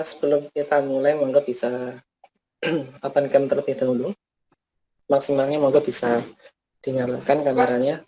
Sebelum kita mulai, monggo bisa open cam terlebih dahulu. Maksimalnya monggo bisa dinyalakan kameranya.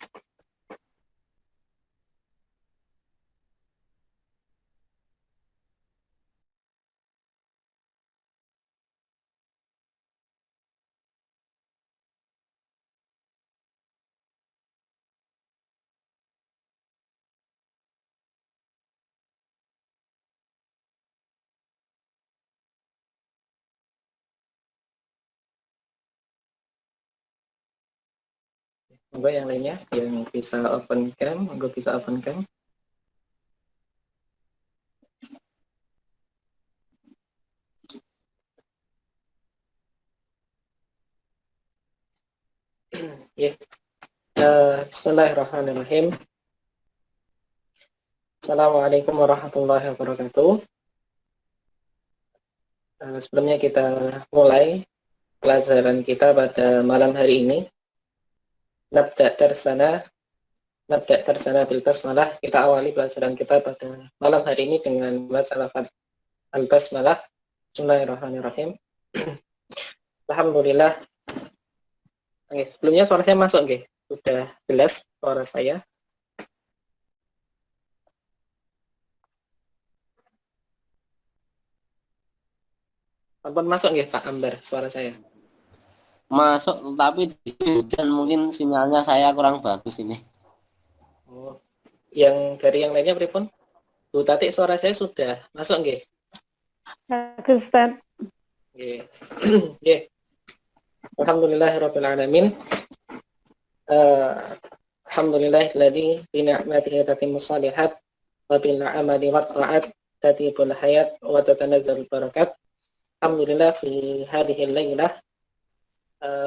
Monggo yang lainnya yang bisa open cam, monggo bisa open cam. Ya, Bismillahirrahmanirrahim. Assalamualaikum warahmatullahi wabarakatuh. Sebelumnya kita mulai pelajaran kita pada malam hari ini. Nabda tersana bil basmalah. Kita awali pelajaran kita pada malam hari ini dengan membaca lafaz al-basmalah. Bismillahirrahmanirrahim. Alhamdulillah. Sebelumnya suara saya masuk nggih? Sudah jelas suara saya? Ampun masuk nggih Pak Ambar suara saya? Masuk, tapi dan mungkin sinyalnya saya kurang bagus ini. Oh, yang dari yang lainnya pripun? Bu Tati, suara saya sudah masuk nggih? Bagus, Ustaz. Nggih. Nggih. Alhamdulillahirabbil alamin. Alhamdulillahilladzi bi ni'matihi tatimmu shalihat wa bil amali wata'at tatibul hayat wa tatanazzalul barakat. Alhamdulillah fi hadhihi lailah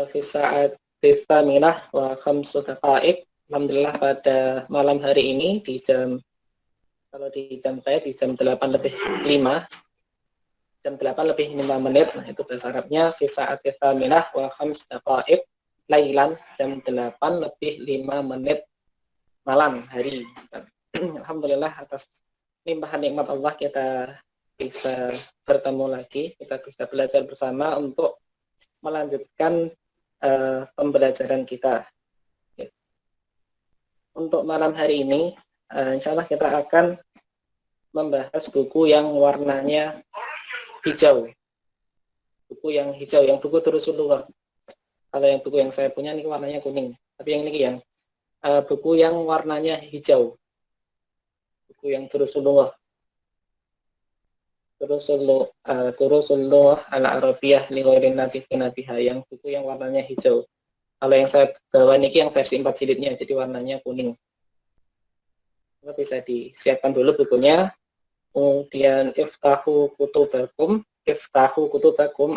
fi sa'at tsaminah wa khamsu daqaiq. Alhamdulillah pada malam hari ini di jam, kalau di jam saya di jam 8:05, jam 8:05, itu bahasa Arabnya fi sa'at tsaminah wa khamsu daqaiq lailan, jam 8:05 malam hari. Alhamdulillah atas limpahan nikmat Allah kita bisa bertemu lagi, kita bisa belajar bersama untuk melanjutkan pembelajaran kita. Untuk malam hari ini, insya Allah kita akan membahas buku yang warnanya hijau. Buku yang hijau, yang buku Rasulullah. Kalau yang buku yang saya punya ini warnanya kuning, tapi yang ini yang buku yang warnanya hijau. Buku yang Rasulullah. Rasulullah al-Arabiyah li ghairin nabiha, yang buku yang warnanya hijau. Kalau yang saya bawa ini yang versi 4 jilidnya, jadi warnanya kuning. Bisa disiapkan dulu bukunya. Kemudian iftahu kutubakum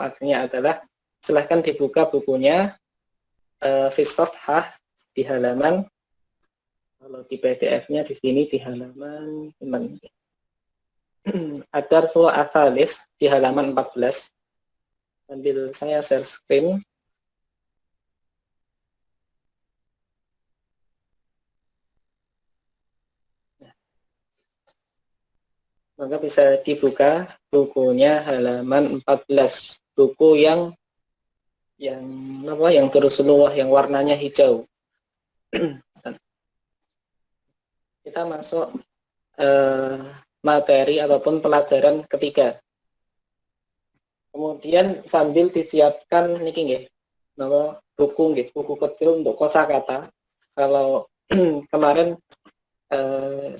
artinya adalah silahkan dibuka bukunya fi shafhah, di halaman. Kalau di PDF-nya di sini di halaman Ad-Darsu Ats-Tsalis di halaman 14. Sambil saya share screen. Maka bisa dibuka bukunya halaman 14. Buku yang Rasulullah yang warnanya hijau. Kita masuk materi ataupun pelajaran ketiga. Kemudian sambil disiapkan niki nggih, buku kecil untuk kosakata. Kalau kemarin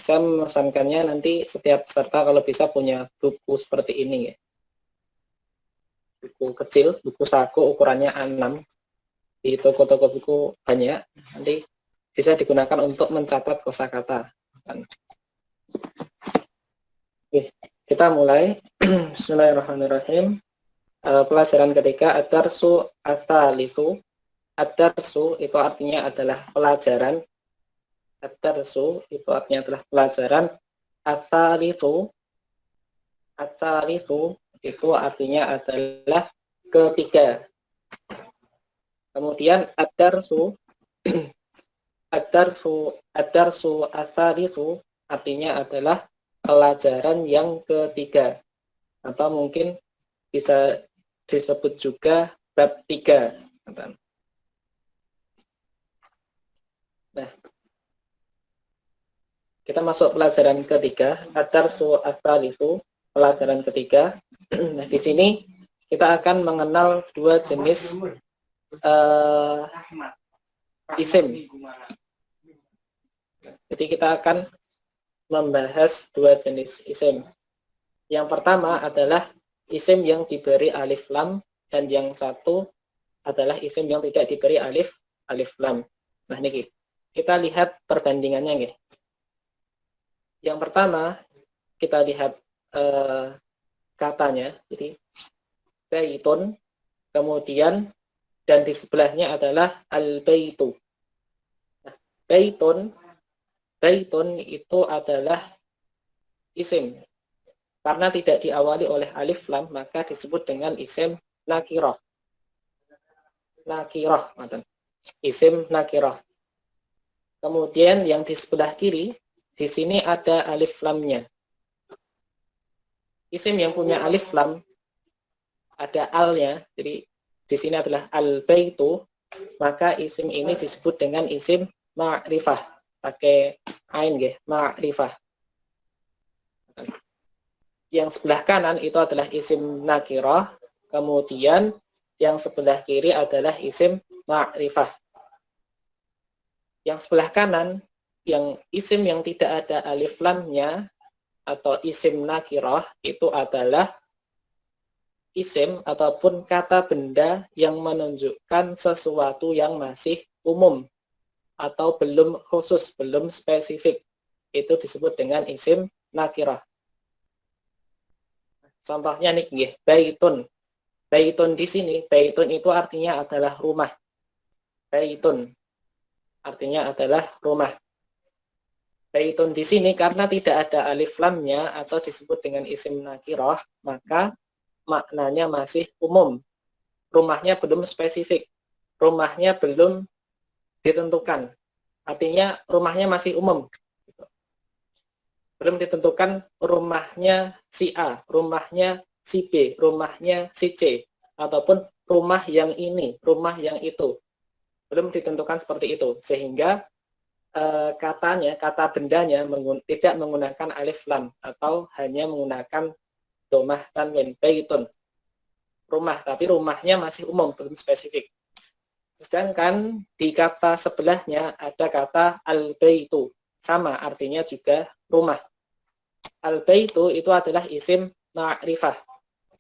saya memesankannya nanti setiap peserta kalau bisa punya buku seperti ini ya. Buku kecil, buku saku ukurannya A6. Di toko-toko buku banyak, nanti bisa digunakan untuk mencatat kosakata. Oke, kita mulai. Bismillahirrahmanirrahim. Pelajaran ketiga, ad-darsu ats-tsalitsu. Ad-darsu itu artinya adalah pelajaran. Ad-darsu itu artinya adalah pelajaran. Ats-tsalitsu itu artinya adalah ketiga. Kemudian ad-darsu ats-tsalitsu artinya adalah pelajaran yang ketiga. atau mungkin bisa disebut juga bab 3. Nah, kita masuk pelajaran ketiga, ad-darsu ats-tsalitsu, pelajaran ketiga. Nah, di sini kita akan mengenal dua jenis isim. Jadi kita akan membahas dua jenis isim. Yang pertama adalah isim yang diberi alif lam, dan yang satu adalah isim yang tidak diberi alif lam. Nah, niki kita lihat perbandingannya nggih. Yang pertama kita lihat katanya, jadi baitun, kemudian dan di sebelahnya adalah al-baitu. Nah, baitun itu adalah isim. Karena tidak diawali oleh alif lam, maka disebut dengan isim nakirah. Nakirah, isim nakirah. Kemudian yang di sebelah kiri, di sini ada alif lamnya. Isim yang punya alif lam, ada alnya, jadi di sini adalah al-baitu, maka isim ini disebut dengan isim ma'rifah. Pakai ain nggih, ma'rifah. Yang sebelah kanan itu adalah isim nakirah, kemudian yang sebelah kiri adalah isim ma'rifah. Yang sebelah kanan, yang isim yang tidak ada alif lamnya atau isim nakirah, itu adalah isim ataupun kata benda yang menunjukkan sesuatu yang masih umum atau belum khusus, belum spesifik. Itu disebut dengan isim nakirah. Contohnya nih, baitun. Baitun di sini, baitun itu artinya adalah rumah. Baitun artinya adalah rumah. Baitun di sini karena tidak ada alif lamnya atau disebut dengan isim nakirah, maka maknanya masih umum. Rumahnya belum spesifik. Rumahnya belum ditentukan. Artinya rumahnya masih umum. Belum ditentukan rumahnya si A, rumahnya si B, rumahnya si C, ataupun rumah yang ini, rumah yang itu. Belum ditentukan seperti itu, sehingga katanya, kata bendanya tidak menggunakan alif lam, atau hanya menggunakan domah tanwin, baitun. Rumah, tapi rumahnya masih umum, belum spesifik. Sedangkan di kata sebelahnya ada kata al-baitu, sama artinya juga rumah. Al-baitu itu adalah isim ma'rifah.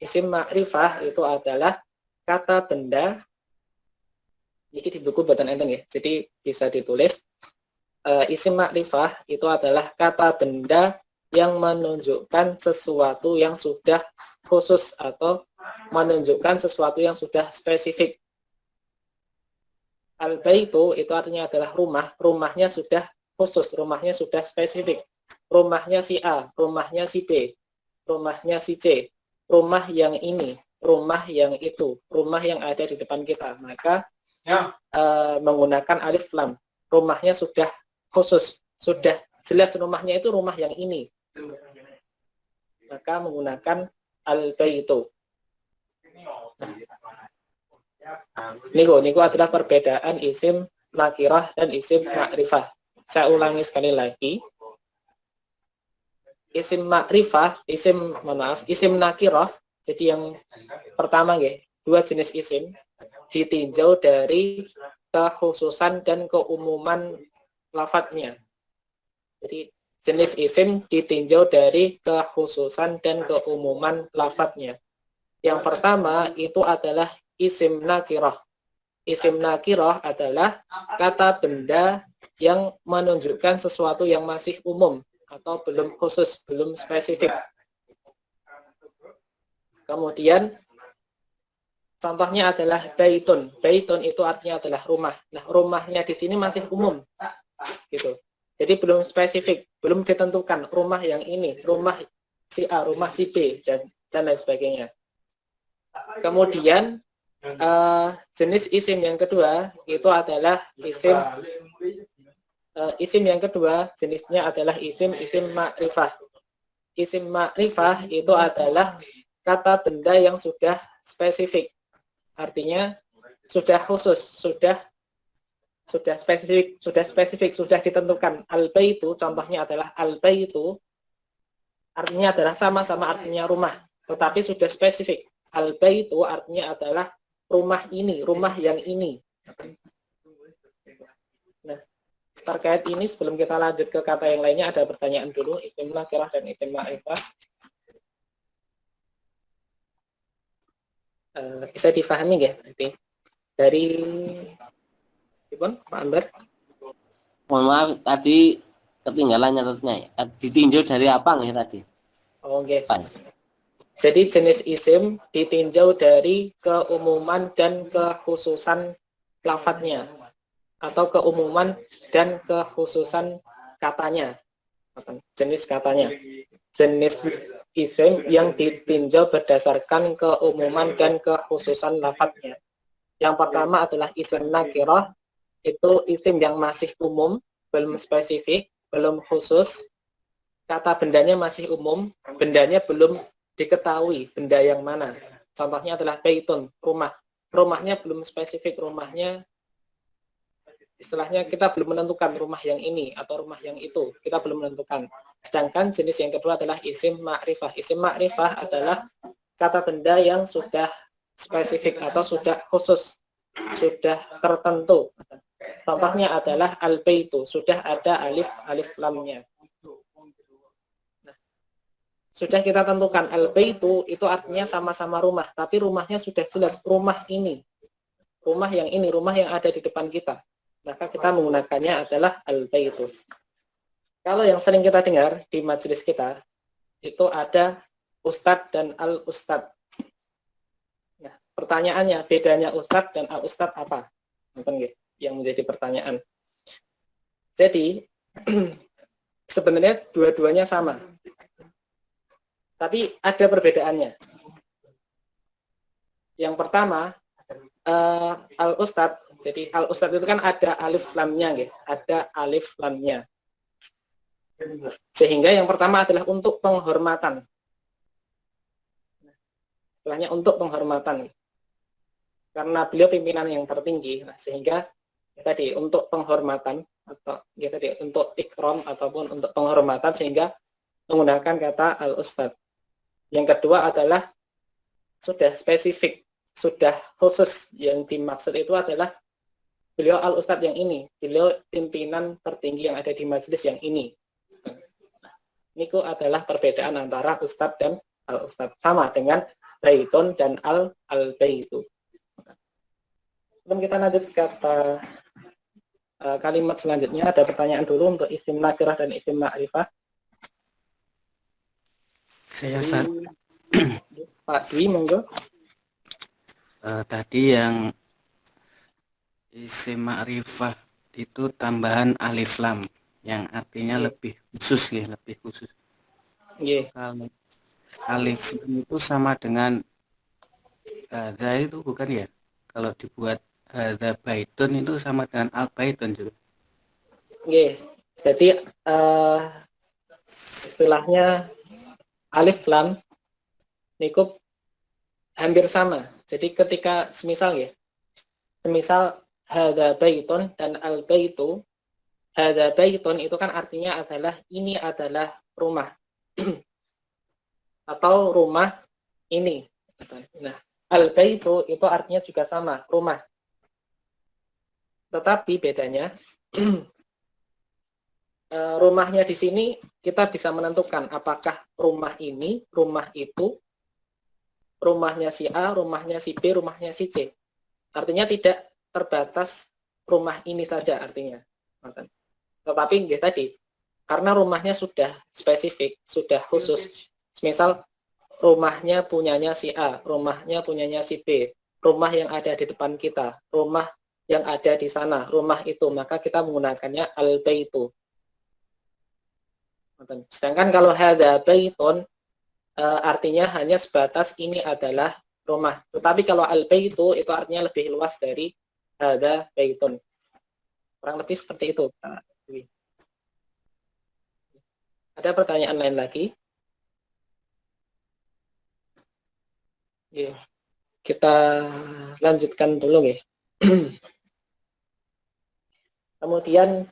Isim ma'rifah itu adalah kata benda. Ini di buku buatan enten ya. Jadi bisa ditulis isim ma'rifah itu adalah kata benda yang menunjukkan sesuatu yang sudah khusus atau menunjukkan sesuatu yang sudah spesifik. Al-baitu itu artinya adalah rumah. Rumahnya sudah khusus, rumahnya sudah spesifik. Rumahnya si A, rumahnya si B, rumahnya si C, rumah yang ini, rumah yang itu, rumah yang ada di depan kita. Maka menggunakan alif lam. Rumahnya sudah khusus, sudah jelas rumahnya itu rumah yang ini. Maka menggunakan al-baitu. Niku adalah perbedaan isim nakirah dan isim ma'rifah. Saya ulangi sekali lagi. Isim ma'rifah, isim nakirah. Jadi yang pertama dua jenis isim ditinjau dari kekhususan dan keumuman lafadznya. Jadi jenis isim ditinjau dari kekhususan dan keumuman lafadznya. Yang pertama itu adalah isim nakirah. Isim nakirah adalah kata benda yang menunjukkan sesuatu yang masih umum atau belum khusus, belum spesifik. Kemudian contohnya adalah baitun. Baitun itu artinya adalah rumah. Nah, rumahnya di sini masih umum, gitu. Jadi belum spesifik, belum ditentukan rumah yang ini, rumah si A, rumah si B, dan lain sebagainya. Kemudian jenis isim yang kedua itu adalah isim yang kedua jenisnya adalah isim ma'rifah. Isim ma'rifah itu adalah kata benda yang sudah spesifik. Artinya sudah khusus, sudah spesifik, sudah ditentukan. Al-baitu contohnya adalah al-baitu artinya adalah sama-sama artinya rumah, tetapi sudah spesifik. Al-baitu artinya adalah rumah ini, rumah yang ini. Nah, terkait ini sebelum kita lanjut ke kata yang lainnya ada pertanyaan dulu, isim nakirah dan isim ma'rifah. Bisa difahami ya nanti dari Pak Amber? Mohon maaf tadi ketinggalan nyatetnya ya. Ditinjau dari apa nih tadi? Oke. Pak. Jadi jenis isim ditinjau dari keumuman dan kekhususan lafadznya atau keumuman dan kekhususan katanya. Jenis katanya. Jenis isim yang ditinjau berdasarkan keumuman dan kekhususan lafadznya. Yang pertama adalah isim nakirah, itu isim yang masih umum, belum spesifik, belum khusus. Kata bendanya masih umum, bendanya belum diketahui benda yang mana. Contohnya adalah baitun, rumah. Rumahnya belum spesifik, rumahnya istilahnya kita belum menentukan rumah yang ini atau rumah yang itu. Kita belum menentukan. Sedangkan jenis yang kedua adalah isim ma'rifah. Isim ma'rifah adalah kata benda yang sudah spesifik atau sudah khusus, sudah tertentu. Contohnya adalah al-baitu, sudah ada alif lamnya. Nah, sudah kita tentukan al-baitu itu artinya sama-sama rumah, tapi rumahnya sudah jelas rumah ini. Rumah yang ini, rumah yang ada di depan kita. Maka kita menggunakannya adalah al-baitu. Kalau yang sering kita dengar di majelis kita itu ada ustadz dan al-ustadz. Nah, pertanyaannya bedanya ustadz dan al-ustadz apa? Yang menjadi pertanyaan. Jadi sebenarnya dua-duanya sama, tapi ada perbedaannya. Yang pertama al-ustadz. Jadi al-ustadz itu kan ada alif lamnya, ada alif lamnya. Sehingga yang pertama adalah untuk penghormatan. Istilahnya untuk penghormatan. Karena beliau pimpinan yang tertinggi, sehingga tadi untuk penghormatan atau tadi untuk ikram ataupun untuk penghormatan sehingga menggunakan kata al-ustadz. Yang kedua adalah sudah spesifik, sudah khusus. Yang dimaksud itu adalah beliau al-ustadz yang ini, beliau pimpinan tertinggi yang ada di majelis yang ini. Niku adalah perbedaan antara ustadz dan al-ustadz. Sama dengan baitun dan al-baitu. Sebelum kita lanjut kata kalimat selanjutnya, ada pertanyaan dulu untuk isim nakirah dan isim ma'rifah. Saya Pak Dwi, monggo. Tadi yang isim ma'rifah itu tambahan alif lam yang artinya lebih khusus ya, lebih khusus. Kalau alif lam itu sama dengan hadza itu bukan ya? Kalau dibuat hadza baitun itu sama dengan al baitun juga. Jadi istilahnya alif lam niku hampir sama. Jadi ketika semisal hadza baitun dan al baitu, hadza baitun itu kan artinya adalah ini adalah rumah atau rumah ini. Nah, al baitu itu artinya juga sama, rumah. Tetapi bedanya rumahnya di sini kita bisa menentukan apakah rumah ini, rumah itu, rumahnya si A, rumahnya si B, rumahnya si C. Artinya tidak terbatas rumah ini saja artinya. Tetapi tadi, karena rumahnya sudah spesifik, sudah khusus. Misal rumahnya punyanya si A, rumahnya punyanya si B, rumah yang ada di depan kita, rumah yang ada di sana, rumah itu, maka kita menggunakannya al-baitu. Sedangkan kalau hadza baitun artinya hanya sebatas ini adalah rumah. Tetapi kalau al-baitu itu artinya lebih luas dari hadza baitun. Kurang lebih seperti itu. Ada pertanyaan lain lagi? Ya, kita lanjutkan dulu ya. Kemudian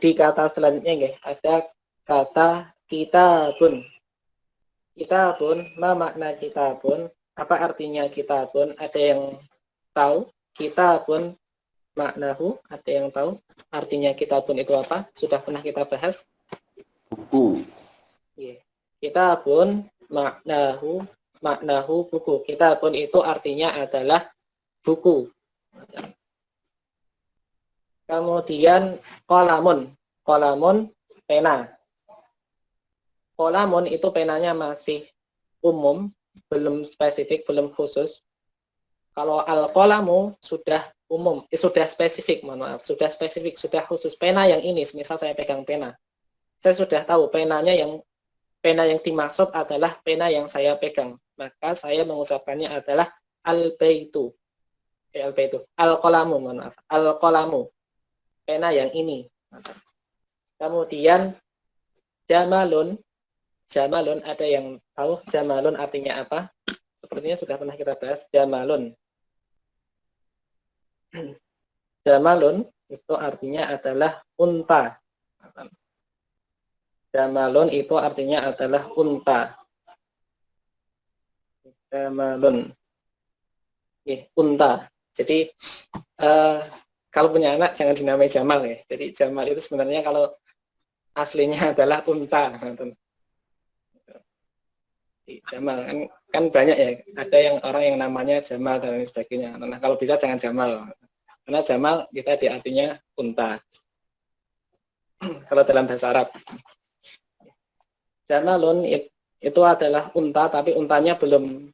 di kata selanjutnya ya, ada kata kitabun. Kitabun, ma makna kitabun? Apa artinya kitabun? Ada yang tahu? Kitabun maknahu, ada yang tahu artinya kitabun itu apa? Sudah pernah kita bahas? Buku. Yeah. Kitabun maknahu buku. Kitabun itu artinya adalah buku. Kemudian kolamun. Kolamun pena. Kolamun itu penanya masih umum, belum spesifik, belum khusus. Kalau al-qalamu sudah umum, sudah spesifik, mohon maaf, sudah spesifik, sudah khusus. Pena yang ini, misal saya pegang pena. Saya sudah tahu pena yang dimaksud adalah pena yang saya pegang. Maka saya mengucapkannya adalah al-baitu. Al-baitu. Al-qalamu, mohon maaf. Al-qalamu. Pena yang ini. Kemudian jamalun. Jamalun, ada yang tahu jamalun artinya apa? Sepertinya sudah pernah kita bahas. Jamalun. Jamalun itu artinya adalah unta. Jamalun itu artinya adalah unta. Jamalun. Unta. Jadi kalau punya anak jangan dinamai Jamal ya. Jadi Jamal itu sebenarnya kalau aslinya adalah unta. Jamal kan banyak ya. Ada yang orang yang namanya Jamal dan lain sebagainya. Nah, kalau bisa jangan Jamal. Karena Jamal kita artinya unta. Kalau dalam bahasa Arab. Jamalun itu adalah unta, tapi untanya belum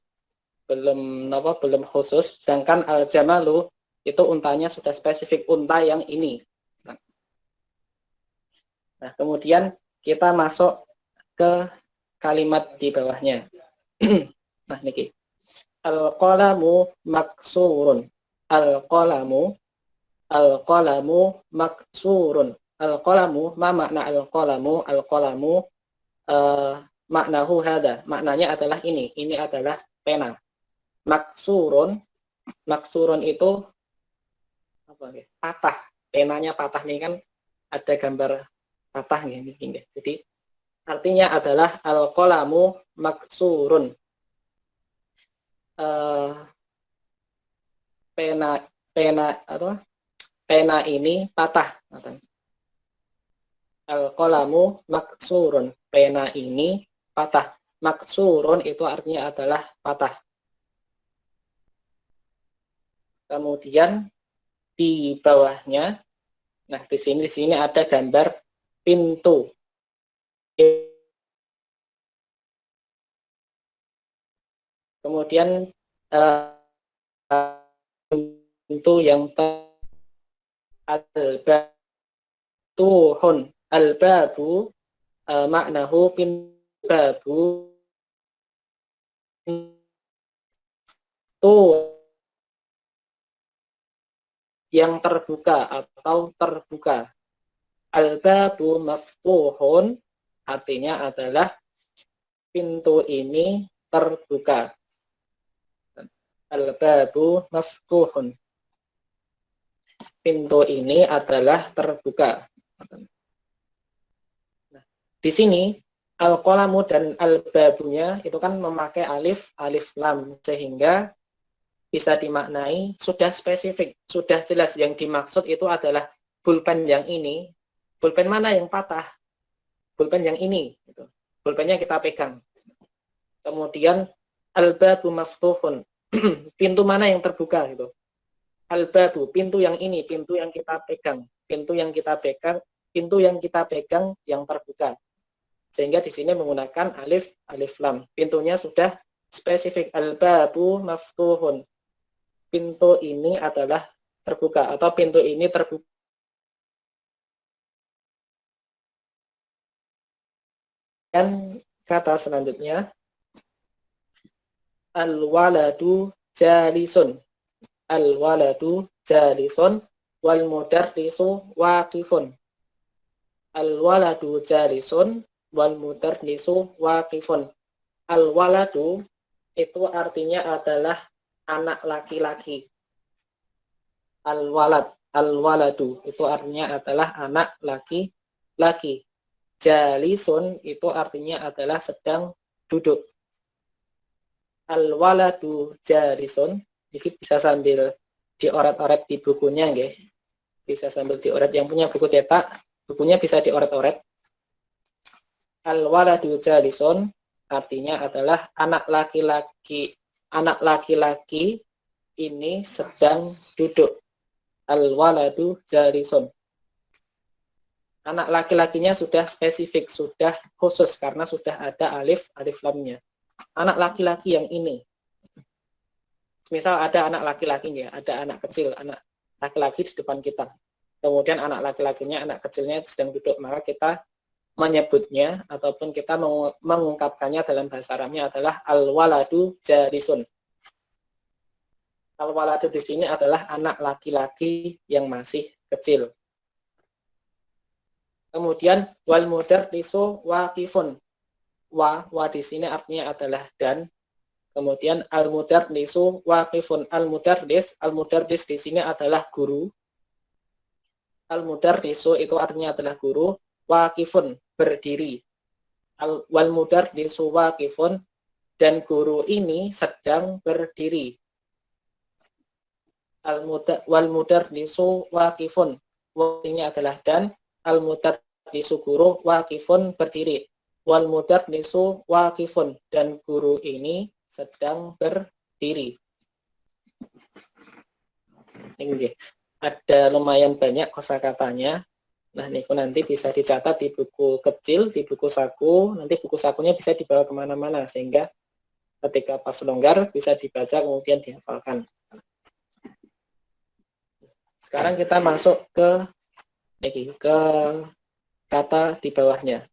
khusus. Sedangkan al-jamalu itu untanya sudah spesifik, unta yang ini. Nah, kemudian kita masuk ke kalimat di bawahnya. Nah, niki. Al-qalamu maksurun. Al-qalamu maksurun. Al-qalamu, ma makna al-qalamu? Al-qalamu maknahu hada. Maknanya adalah ini. Ini adalah pena. Maksurun itu apa ya? Patah. Penanya patah nih kan ada gambar patah nih. Jadi artinya adalah al-qalamu maksurun. Pena ini patah. Al-qalamu maksurun. Pena ini patah. Maksurun itu artinya adalah patah. Kemudian di bawahnya, nah di sini ada gambar pintu. Kemudian pintu yang al-batuhun. Al-babu maknahu pintu yang terbuka atau terbuka. Al-babu maftuhun artinya adalah pintu ini terbuka. Al-babu maftuhun. Pintu ini adalah terbuka. Nah, di sini al-qalamu dan al-babunya itu kan memakai alif lam, sehingga bisa dimaknai sudah spesifik, sudah jelas yang dimaksud itu adalah pulpen yang ini. Pulpen mana yang patah? Pulpen yang ini. Gitu. Pulpennya kita pegang. Kemudian al-babu maftuhun. Pintu mana yang terbuka gitu. Al-babu, pintu yang ini, pintu yang kita pegang. Pintu yang kita pegang yang terbuka. Sehingga di sini menggunakan alif lam. Pintunya sudah spesifik. Al-babu maftuhun. Pintu ini adalah terbuka atau pintu ini terbuka. Dan kata selanjutnya al-waladu jalisun. Al-waladu jalisun wal mudarrisu waqifun. Al-waladu jalisun wal mudarrisu waqifun. Al-waladu itu artinya adalah anak laki-laki. Al-waladu itu artinya adalah anak laki-laki. Jalisun itu artinya adalah sedang duduk. Al-waladu jalisun, jadi bisa sambil dioret-oret di bukunya, nggih. Bisa sambil dioret, yang punya buku cetak, bukunya bisa dioret-oret. Al-waladu jalisun artinya adalah anak laki-laki ini sedang duduk. Al-waladu jalisun. Anak laki-lakinya sudah spesifik, sudah khusus karena sudah ada alif lamnya. Anak laki-laki yang ini. Misal ada anak laki-lakinya, ada anak kecil, anak laki-laki di depan kita. Kemudian anak laki-lakinya, anak kecilnya sedang duduk, maka kita menyebutnya ataupun kita mengungkapkannya dalam bahasa Arabnya adalah al-waladu jalisun. Al-waladu di sini adalah anak laki-laki yang masih kecil. Kemudian wal mudarrisu waqifun. Wa di sini artinya adalah dan. Kemudian al mudarrisu waqifun. Al mudarris di sini adalah guru. Al mudarrisu itu artinya adalah guru. Waqifun, berdiri. Wal mudarrisu waqifun, dan guru ini sedang berdiri. Wal mudarrisu waqifun, ini adalah dan. Al mudarrisu guru, waqifun berdiri. Wal mudarrisu waqifun, dan guru ini sedang berdiri. Ini ada lumayan banyak kosakatanya. Nah, ini nanti bisa dicatat di buku kecil, di buku saku. Nanti buku sakunya bisa dibawa kemana-mana, sehingga ketika pas longgar bisa dibaca kemudian dihafalkan. Sekarang kita masuk ke kata di bawahnya.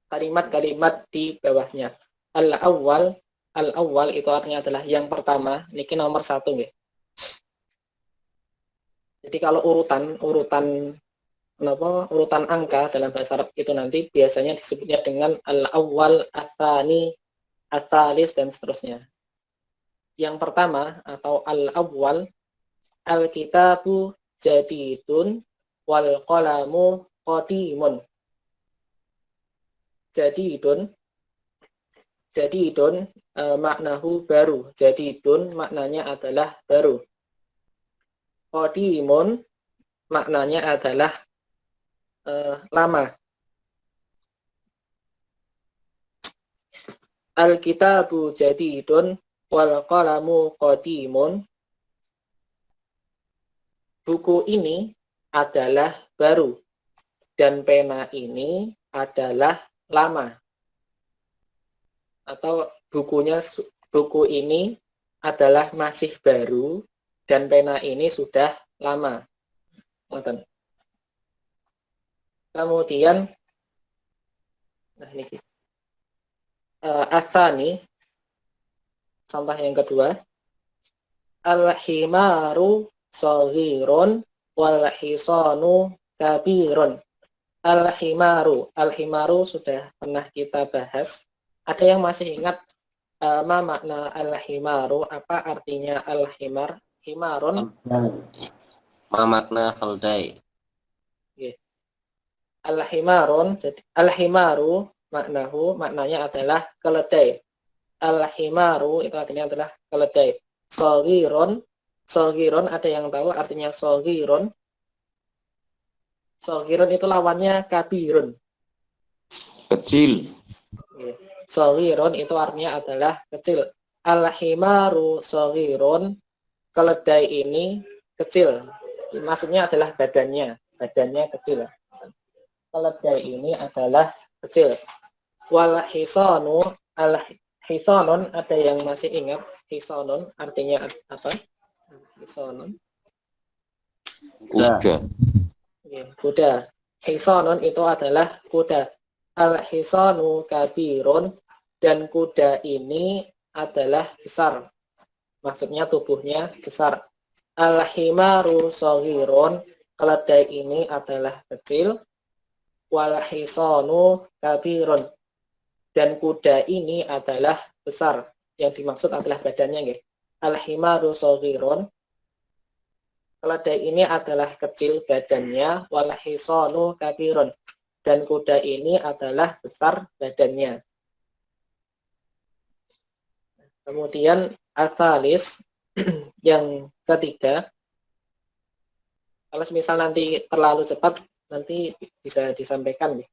Kalimat-kalimat di bawahnya. Al-awwal itu artinya adalah yang pertama. Niki nomor 1 nggih. Jadi kalau urutan angka dalam bahasa Arab itu nanti biasanya disebutnya dengan al-awwal, ats-tsani, ats-tsalis, dan seterusnya. Yang pertama atau al-awwal, al-kitabu jadidun wal qalamu qadimun. Jadidun maknahu baru. Jadidun maknanya adalah baru. Qadimun maknanya adalah lama. Al-kitabu jadidun wal qalamu qadimun. Buku ini adalah baru dan pena ini adalah lama. Atau buku ini adalah masih baru dan pena ini sudah lama. Kemudian ats-tsani, contoh yang kedua, al-himaru shaghirun wal hisanu kabirun. Al-himaru sudah pernah kita bahas. Ada yang masih ingat ma makna al-himaru? Apa artinya al-himar? Himarun. Ma makna keldai. Al-himarun. Jadi al-himaru maknanya adalah keledai. Al-himaru itu artinya adalah keledai. Shaghirun ada yang tahu artinya shaghirun? Shaghirun itu lawannya kabirun. Kecil. Shaghirun itu artinya adalah kecil. Al-himaru shaghirun, keledai ini kecil. Maksudnya adalah badannya kecil. Keledai ini adalah kecil. Wal hisanu, al-hisanun ada yang masih ingat hisanun artinya apa? Hisanun. Kuda. Kuda. Hisanun itu adalah kuda. Al-hisanu kabirun, dan kuda ini adalah besar. Maksudnya tubuhnya besar. Al-himaru shaghirun, keledai ini adalah kecil. Wal hisanu kabirun, dan kuda ini adalah besar. Yang dimaksud adalah badannya nggih. Al-himaru shaghirun. Keledai ini adalah kecil badannya, wal hisanu kabirun. Dan kuda ini adalah besar badannya. Kemudian asalis yang ketiga, kalau misal nanti terlalu cepat nanti bisa disampaikan nih.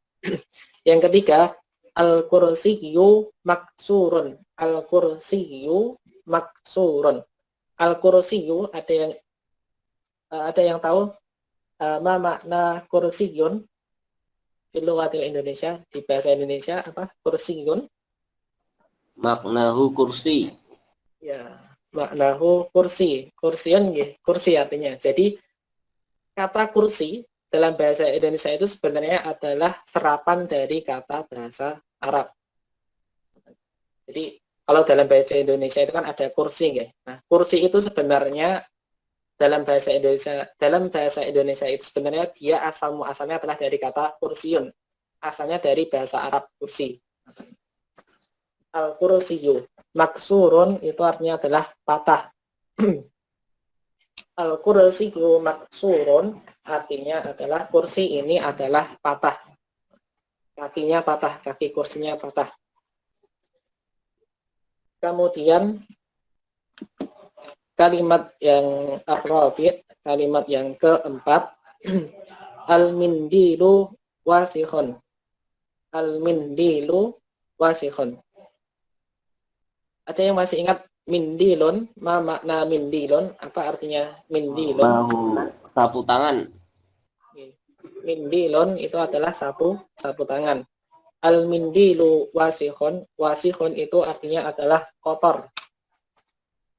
Yang ketiga, al-kursiyyu maksurun. Al-kursiyyu maksurun. Al-kursiyyu ada yang tahu ma makna kursiyun di lughatil Indonesia, di bahasa Indonesia apa kursiyun? Maknahu kursi. Ya, maknahu kursi. Kursiun nggih, kursi artinya. Jadi kata kursi dalam bahasa Indonesia itu sebenarnya adalah serapan dari kata bahasa Arab. Jadi kalau dalam bahasa Indonesia itu kan ada kursi nggih. Nah, kursi itu sebenarnya dalam bahasa Indonesia itu sebenarnya dia asal muasalnya adalah dari kata kursiun. Asalnya dari bahasa Arab kursi. Al-kursiyu maksurun itu artinya adalah patah. Al-kursiyu maksurun artinya adalah kursi ini adalah patah. Kakinya patah, kaki kursinya patah. Kemudian kalimat yang ar-rabi', kalimat yang keempat, al-mindilu wasikhun. Al-mindilu wasikhun. Ada yang masih ingat mindilun? Ma makna mindilun? Apa artinya mindilun? Sapu tangan. Mindilun itu adalah sapu tangan. Al-mindilu wasikhun. Wasikhun itu artinya adalah kotor.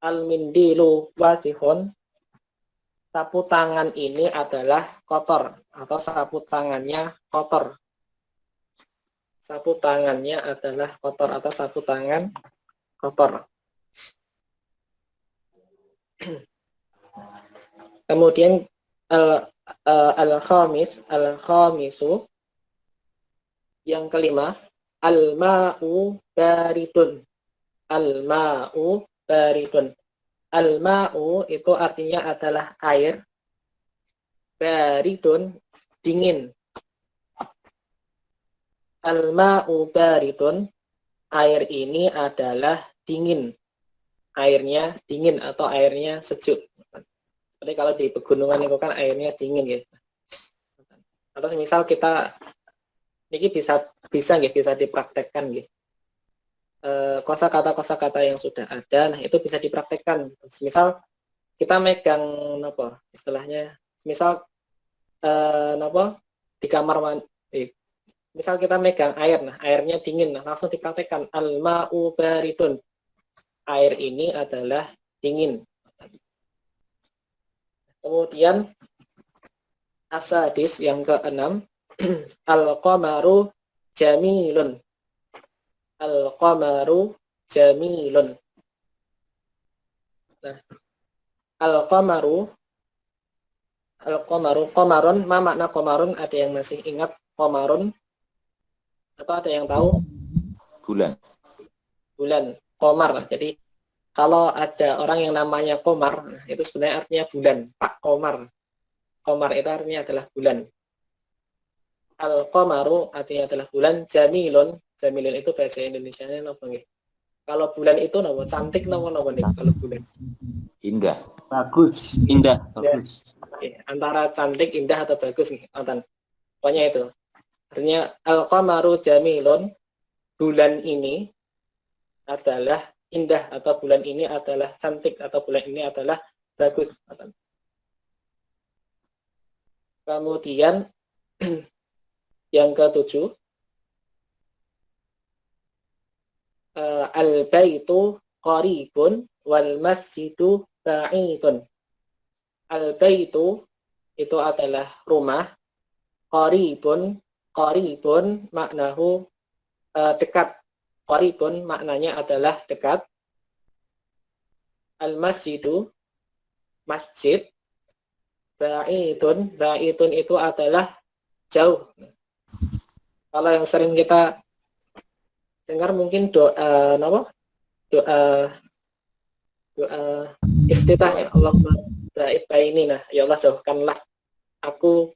Al-mindilu wasihun, sapu tangan ini adalah kotor atau sapu tangannya kotor. Sapu tangannya adalah kotor atau sapu tangan kotor. Kemudian al-khamisu yang kelima, al-ma'u baridun. Al-ma'u baridun. Al-ma'u itu artinya adalah air. Baridun dingin. Al-ma'u baridun, air ini adalah dingin. Airnya dingin atau airnya sejuk. Jadi kalau di pegunungan itu kan airnya dingin ya. Atau misal kita ini bisa dipraktekkan gitu. Kosakata yang sudah ada, nah itu bisa dipraktekkan. Misal kita megang apa istilahnya, misal di kamar mandi, misal kita megang air, nah airnya dingin, nah langsung dipraktekkan al-ma'u baridun, air ini adalah dingin. Kemudian asadis yang keenam, al-qamaru jamilun. Al-qamaru jamilun. Nah, al-qamaru, qamarun, ma makna qamarun? Ada yang masih ingat qamarun? Atau ada yang tahu? Bulan. Bulan, qamar. Jadi kalau ada orang yang namanya Komar, itu sebenarnya artinya bulan, Pak Komar. Komar itu artinya adalah bulan. Al-qamaru artinya adalah bulan, jamilun. Jamilun itu bahasa Indonesianya apa nggih? Kalau bulan itu napa? Cantik napa nih kalau bulan? Indah. Bagus. Indah. Bagus. Ya, antara cantik, indah atau bagus nih, nonton. Pokoknya itu. Artinya al-qamaru jamilun, bulan ini adalah indah atau bulan ini adalah cantik atau bulan ini adalah bagus. Nonton. Kemudian yang ketujuh, al-baitu qaribun wal masjidu ba'idun. Al-baitu itu adalah rumah, qaribun maknahu dekat. Qaribun maknanya adalah dekat. Al-masjidu masjid, ba'idun itu adalah jauh. Kalau yang sering kita dengar mungkin doa iftitah ya, Allahumma ba'id bainina, ya Allah jauhkanlah aku,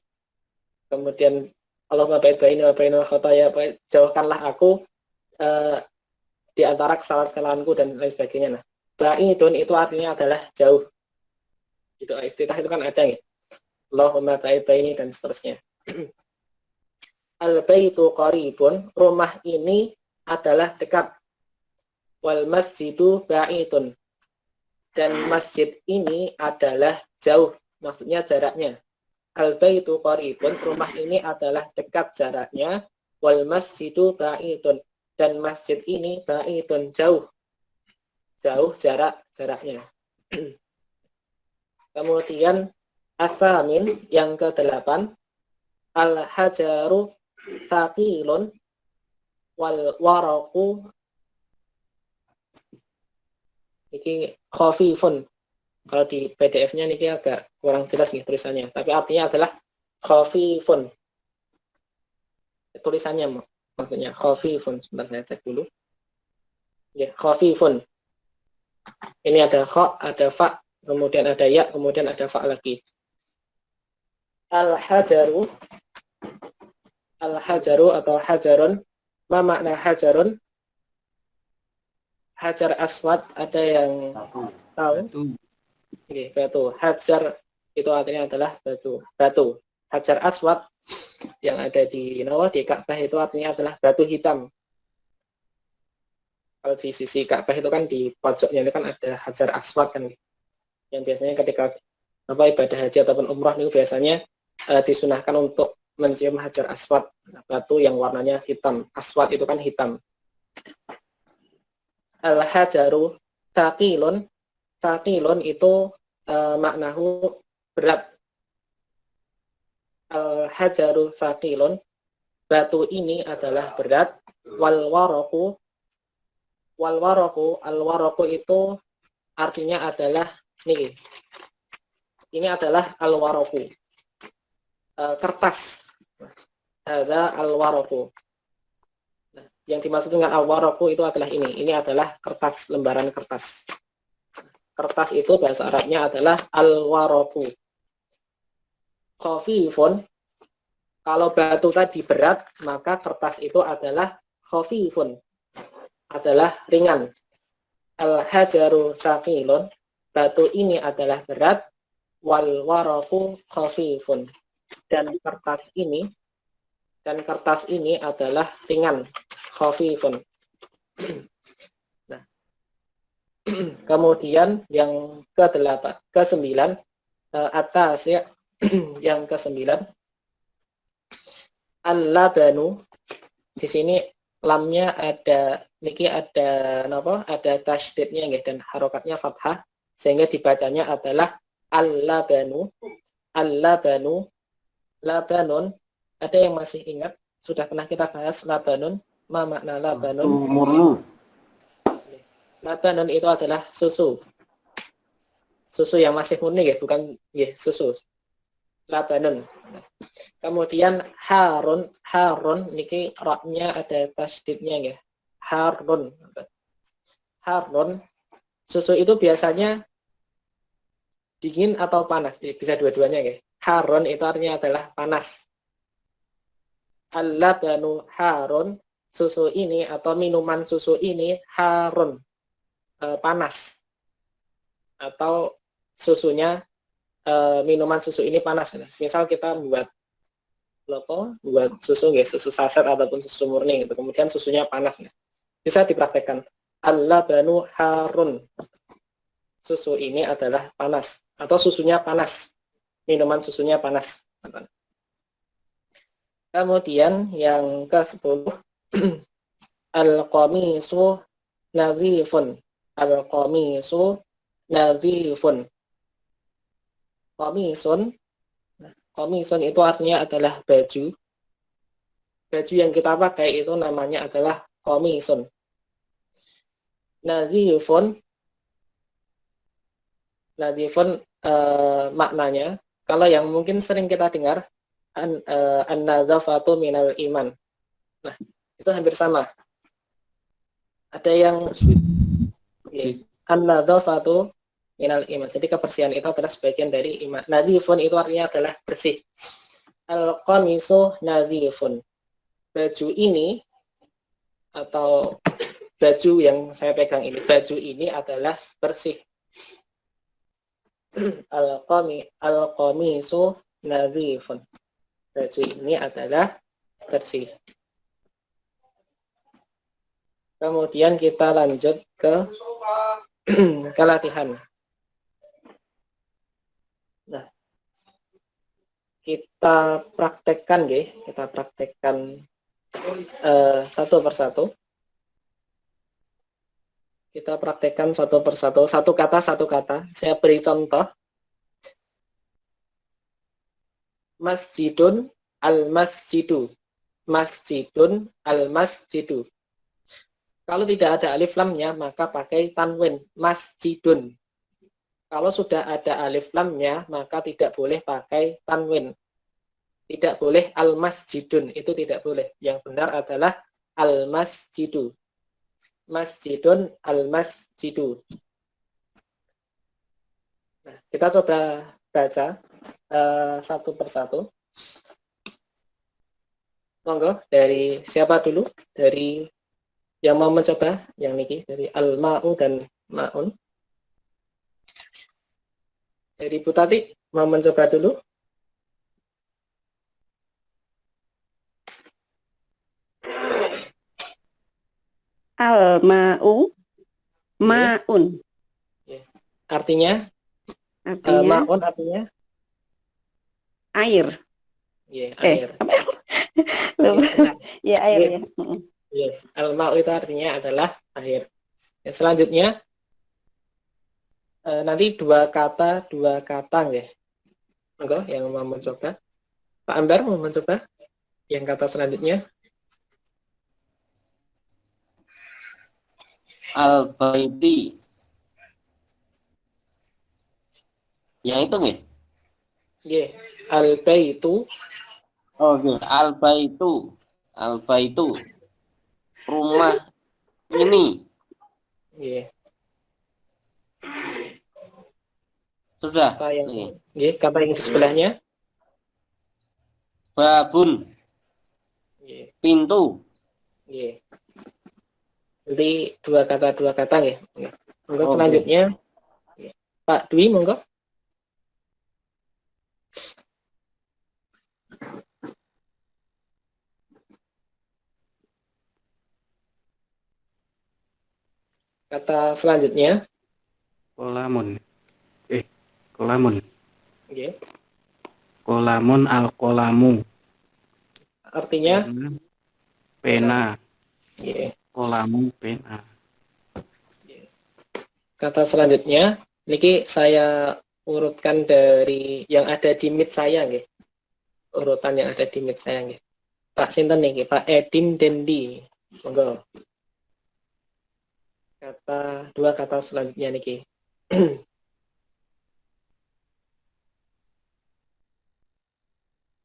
kemudian Allahumma ba'id baini wa bainal khotoya, jauhkanlah aku di antara kesalahan-kesalahanku dan lain sebagainya. Nah, ba'idun itu artinya adalah jauh. Itu iftitah itu kan ada ya. Allahumma ba'id baini dan seterusnya. Al-baitu qaribun, rumah ini adalah dekat. Wal masjidu ba'idun, dan masjid ini adalah jauh, maksudnya jaraknya. Al-baitu qaribun, rumah ini adalah dekat jaraknya. Wal masjidu ba'idun, dan masjid ini ba'idun, jauh jaraknya. Kemudian asamin yang ke-8, al-hajaru thaqilun wal waraku, ini khafifun. Kalau di PDF-nya ini agak kurang jelas nih tulisannya, tapi artinya adalah khafifun. Tulisannya maksudnya khafifun. Sebentar saya cek dulu. Ya, khafifun. Ini ada kha, ada fa, kemudian ada ya, kemudian ada fa lagi. Al-hajaru atau hajarun. Ma makna hajarun? Hajar aswad, ada yang tahu? Oke, batu. Hajar itu artinya adalah batu. Hajar aswad yang ada di Ka'bah itu artinya adalah batu hitam. Kalau di sisi Ka'bah itu kan di pojoknya itu kan ada hajar aswad kan, yang biasanya ketika ibadah haji ataupun umrah itu biasanya disunahkan untuk mencium hajar aswad, batu yang warnanya hitam. Aswad itu kan hitam. Al-hajaru thaqilun, itu maknahu berat. Al-hajaru thaqilun, batu ini adalah berat. Wal waraku itu artinya adalah ini adalah al-waraku, kertas. Ada al-waraku. Yang dimaksud dengan al-waraku itu adalah ini adalah kertas, lembaran kertas. Kertas itu bahasa Arabnya adalah al-waraku. Khafifun, kalau batu tadi berat, maka kertas itu adalah khafifun, adalah ringan. Al-hajaru thaqilun, batu ini adalah berat. Wal waraku khafifun, dan kertas ini adalah ringan. Khafifun. Nah, kemudian yang ke-9, atas ya, yang ke-9, al-labanu. Di sini lamnya ada ada tasydidnya nggih, dan harokatnya fathah, sehingga dibacanya adalah al-labanu. Labanun. Ada yang masih ingat? Sudah pernah kita bahas labanun. Ma makna labanun? Murni. Labanun itu adalah susu. Susu yang masih murni ya, bukan susu. Labanun. Kemudian harun niki ra-nya ada tasydidnya ya. Harun. Susu itu biasanya dingin atau panas? Bisa dua-duanya ya. Harun itu artinya adalah panas. Al-labanu harun, susu ini atau minuman susu ini harun, panas, atau susunya minuman susu ini panas. Misal kita buat susu susu saset ataupun susu murni gitu, kemudian susunya panas, bisa dipraktekkan. Al-labanu harun, susu ini adalah panas, atau susunya panas, minuman susunya panas. Kemudian yang ke-10, al-qamisu nadhifun. Al-qamisu nadhifun. Qamisun itu artinya adalah baju. Baju yang kita pakai itu namanya adalah qamisun. Nadhifun maknanya, kalau yang mungkin sering kita dengar, an-nadzafatu minal iman. Nah, itu hampir sama. Ada yang An-nadzafatu minal iman. Jadi kebersihan itu adalah sebagian dari iman. Nadzifun itu artinya adalah bersih. Al-qamisu nadzifun. Baju ini atau baju yang saya pegang ini, baju ini adalah bersih. Al-qamisu nadzifun. Baju ini adalah bersih. Kemudian kita lanjut ke latihan. Nah, kita praktekkan satu persatu. Kita praktekkan satu persatu, satu kata. Saya beri contoh. Masjidun al-masjidu. Masjidun al-masjidu. Kalau tidak ada alif lamnya, maka pakai tanwin, masjidun. Kalau sudah ada alif lamnya, maka tidak boleh pakai tanwin. Tidak boleh al-masjidun, itu tidak boleh. Yang benar adalah al-masjidu. Masjidun al-masjidu. Nah, kita coba baca satu persatu. Monggo, dari siapa dulu? Dari yang mau mencoba, yang niki, dari al-ma'u dan ma'un. Dari Bu Tati, mau mencoba dulu? Al-ma'u ma'un. Artinya? Artinya Ma'un artinya? air. Air. Ya, air ya. Al-ma'u itu artinya adalah air. Selanjutnya, nanti dua kata ya. Enggak, yang mau mencoba. Pak Ambar mau mencoba yang kata selanjutnya. Al-baiti. Yang itu nggih? Nggih, al-baitu. Oh, nggih, al-baitu. Al-baitu. Rumah ini. Nggih. Sudah. Kata yang di sebelahnya. Babun. Pintu. Nggih. Jadi dua kata ya. Monggo selanjutnya. Pak Dwi, monggo. Kata selanjutnya. Kolamun. Kolamun. Nggih. Kolamun al-kolamu. Artinya pena. Nggih. Kolamu pena. Kata selanjutnya, niki saya urutkan dari yang ada di mic saya nggih. Urutan yang ada di mic saya nggih. Pak sinten niki? Pak Edim Dendi. Monggo. Dua kata selanjutnya niki.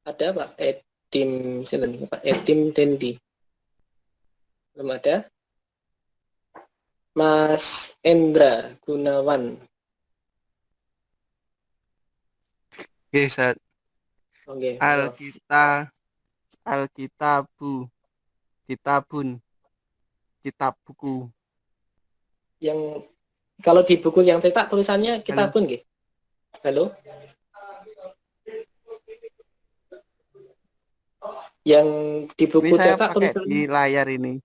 Ada Pak Edim sinten? Pak Edim Dendi. Belum ada. Mas Endra Gunawan. Oke, Ustaz. Oke. Alkitabu. Kitabun. Kitab buku. Yang kalau di buku yang cetak tulisannya kitabun nggih. Halo? Yang di buku Ini saya cetak pakai tulisannya di layar ini.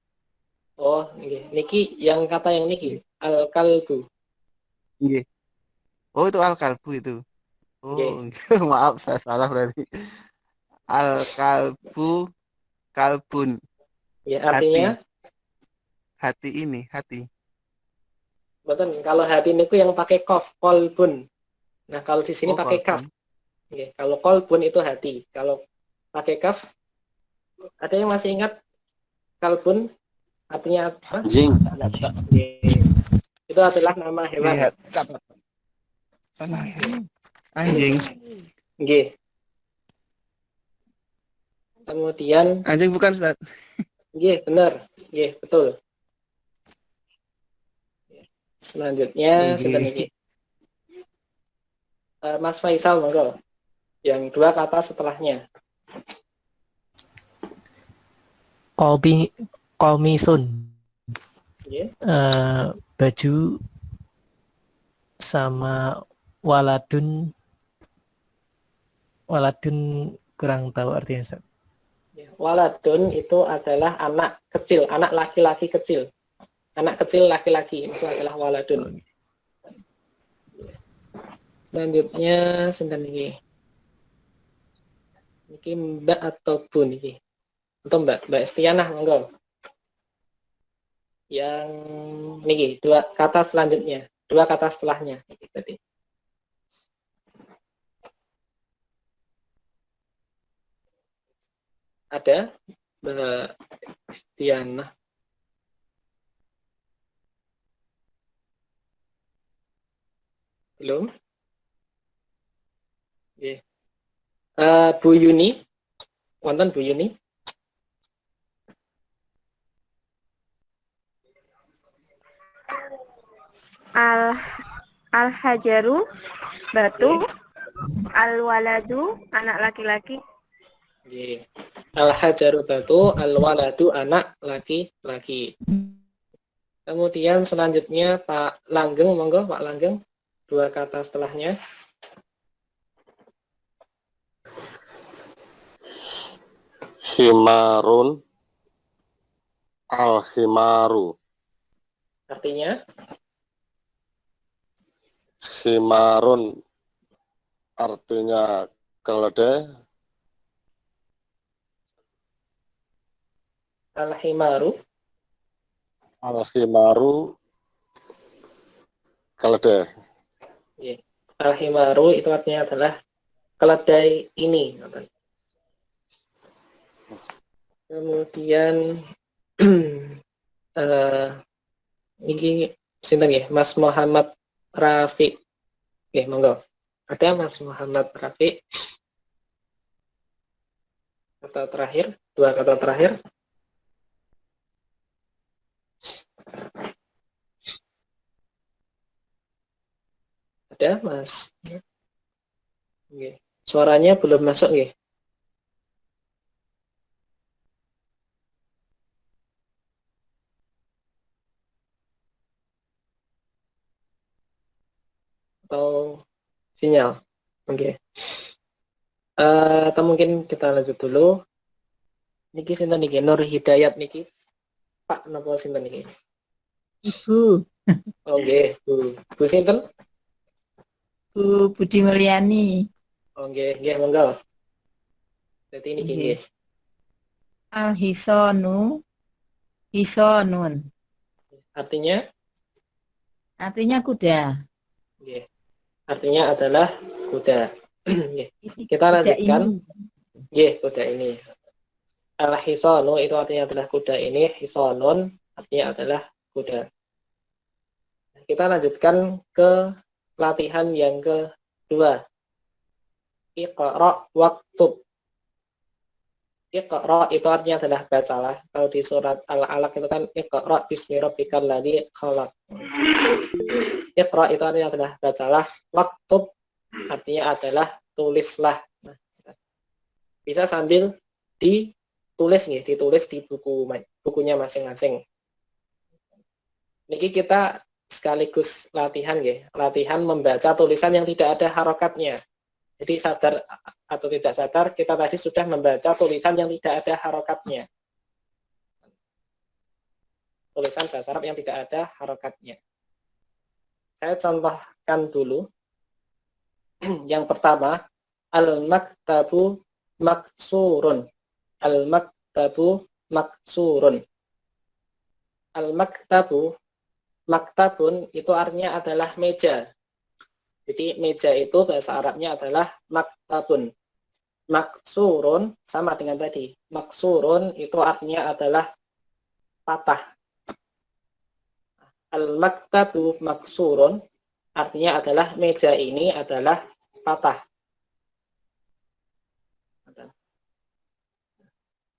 Oh, niki yang kata yang niki al-kalbu. Nggih. Oh, itu al-kalbu itu. Oh, maaf saya salah berarti. Al-kalbu kalbun. Ya, artinya hati ini, hati. Betul, kalau hati niku yang pakai kof, kolbun. Nah, kalau di sini pakai kaf. Ya, kalau kolbun itu hati. Kalau pakai kaf, ada yang masih ingat kalbun artinya apa? Anjing. Itu adalah nama hewan. Anjing. Nggih. Kemudian anjing bukan Ustaz. Nggih, benar. Nggih, betul. Selanjutnya sinten iki? Mas Faisal monggo. Yang dua kata setelahnya. Komisun. Nggih. Baju sama waladun kurang tahu artinya, Ustaz. Waladun itu adalah anak kecil, anak laki-laki kecil. Anak kecil laki-laki itu adalah waladun. Selanjutnya sinten iki? Niki Mbak atau Bu niki? Atau Mbak Estianah monggo. Yang niki dua kata selanjutnya, dua kata setelahnya tadi. Ada Mbak Diana? Belum? Oke. Bu Yuni, wonten Bu Yuni? Al-hajaru batu, al-waladu anak laki-laki. Al-hajaru batu, al-waladu anak laki-laki. Kemudian selanjutnya Pak Langgeng, monggo Pak Langgeng, dua kata setelahnya. Himarun, al-himaru. Artinya? Himarun artinya keledai. Al-himaru. Al-himaru keledai. Al-himaru itu artinya adalah keledai ini. Kemudian ini sinten nggih? Mas Muhammad Rafiq. Nggih, monggo. Ada Mas Muhammad Rafiq. Kata terakhir, dua kata terakhir. Ada Mas? Nggih. Suaranya belum masuk nggih. Atau sinyal. Oke. Atau mungkin kita lanjut dulu. Niki sinten niki? Nur Hidayat niki. Pak napa sinten niki? Ibu. Oke, Bu. Bu sinten? Bu Budi Mulyani. Oke, nggih monggo. Jadi niki nggih. Al-hisonu hisonun. Artinya? Artinya kuda. Nggih. Artinya adalah kuda. Kita lanjutkan. Nggih, kuda ini. Al-hisonu itu artinya adalah kuda ini, hisonun artinya adalah kuda. Kita lanjutkan ke latihan yang kedua. Iqra waktub. Iqra itu artinya adalah bacalah. Kalau di surat Al-Alaq itu kan Iqra bismi rabbikal ladzi khalaq. Iqra itu artinya adalah bacalah. Waktub artinya adalah tulislah. Bisa sambil ditulis nih, ditulis di bukunya masing-masing. Niki kita sekaligus latihan ya, latihan membaca tulisan yang tidak ada harokatnya. Jadi sadar atau tidak sadar kita tadi sudah membaca tulisan yang tidak ada harokatnya. Tulisan bahasa Arab yang tidak ada harokatnya. Saya contohkan dulu. Yang pertama, al-maktabu maksurun. Al-maktabu maksurun. Al-maktabu, maktabun itu artinya adalah meja. Jadi meja itu bahasa Arabnya adalah maktabun. Maksurun sama dengan tadi. Maksurun itu artinya adalah patah. Al-maktabu maksurun artinya adalah meja ini adalah patah.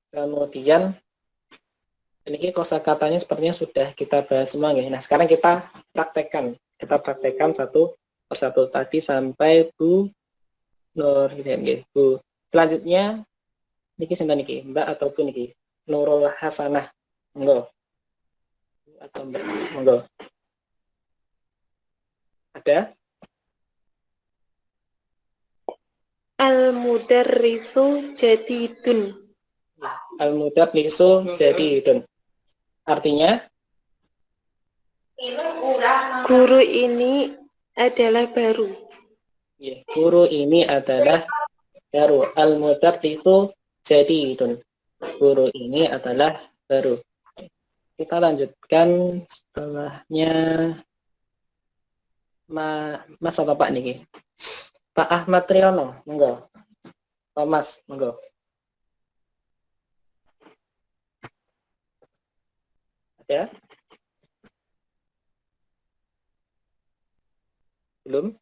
Kemudian Ini kosakatanya sepertinya sudah kita bahas semua ya. Nah, sekarang kita praktekkan. Kita praktekkan satu persatu tadi sampai Bu Nur nggih, Bu. Selanjutnya niki sinten niki? Mbak ataupun niki? Nurul Hasanah. Monggo. Atau Mbak, monggo. Ada? Al-mudarrisu jadidun. Al-mudarrisu jadidun. Artinya? Guru ini adalah baru. Ya, guru ini adalah baru. Al-mudarrisu jadidun. Guru ini adalah baru. Kita lanjutkan setelahnya. Mas atau Pak niki? Pak Ahmad Triyono, monggo. Pak Mas, monggo. Ada? Belum?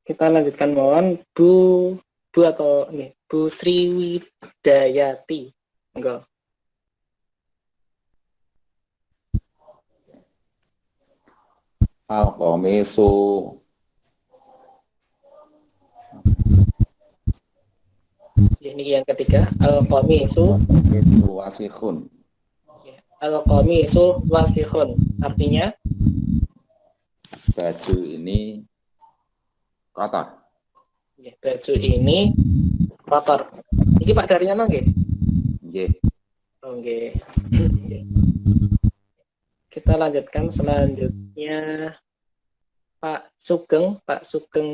Kita lanjutkan mohon Bu atau nih Bu Sriwidayati, monggo. Al-qamisu Ini yang ketiga, al-qamisu wasikhun. Al-qamisu wasikhun. Artinya Baju ini kotor. ya, baju ini kotor. Ini Pak Daryono nggih? Nggih. Oh, nggih. Kita lanjutkan selanjutnya Pak Sugeng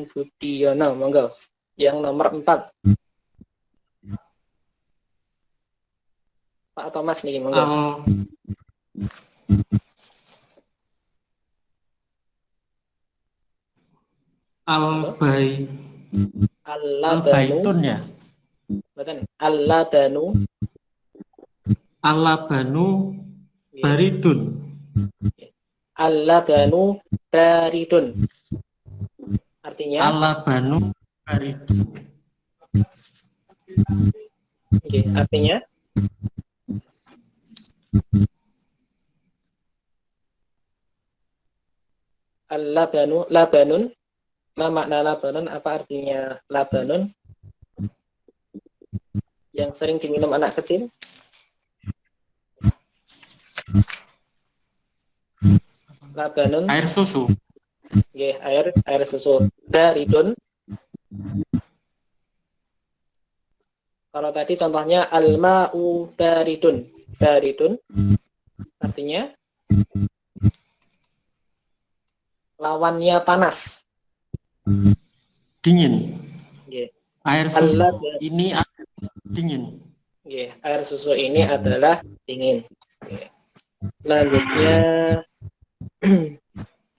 Budiono, monggo. Yang nomor 4. Pak Thomas nih, monggo. Al-baitun ya. Betul. Al-labanu baridun. Al-labanu baridun. Artinya Al-labanu baridun. okay, artinya labanun. Ma makna labanun? Apa artinya labanun? Yang sering diminum anak kecil? Labanun. Air susu. Yeah, air susu. Baridun. Kalau tadi contohnya al-ma'u baridun. Baridun artinya lawannya panas. Dingin. Yeah. Air susu ini dingin. Yeah, air susu ini adalah dingin. Yeah. Selanjutnya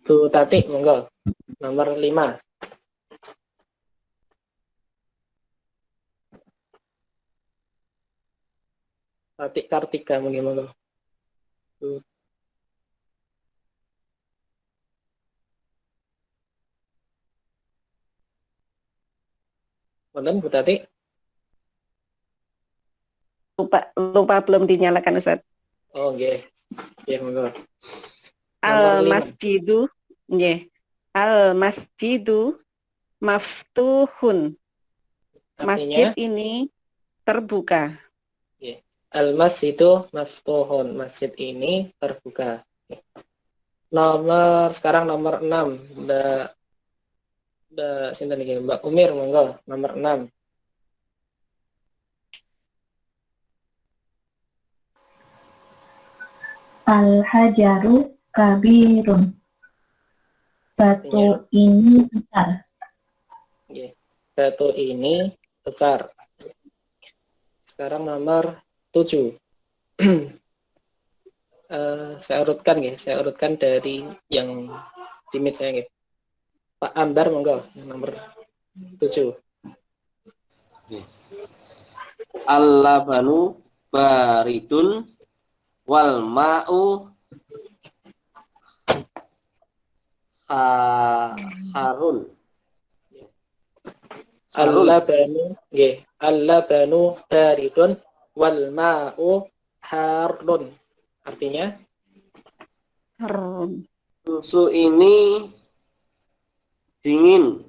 Bu Tati, monggo. Nomor 5. Tati Kartika, monggo. Wonten Bu Tati? Lupa belum dinyalakan Ustaz. Oh nggih. Nggih monggo. Al-masjidu nggih. Al-masjidu maftuhun. Masjid ini terbuka. Al-masjidu maftuhun. Masjid ini terbuka. Sekarang nomor 6. Mbak sinten iki? Mbak Umir monggo, nomor 6. Al-hajaru kabirun. Batu ini besar. Batu ini besar. Sekarang nomor 7. Saya urutkan dari yang dimit saya nggih. Pak Ambar monggo, nomor 7. Al-labanu baridun wal ma'u harun. Al-labanu nggih, al-labanu baridun wal ma'u harun. Artinya susu ini dingin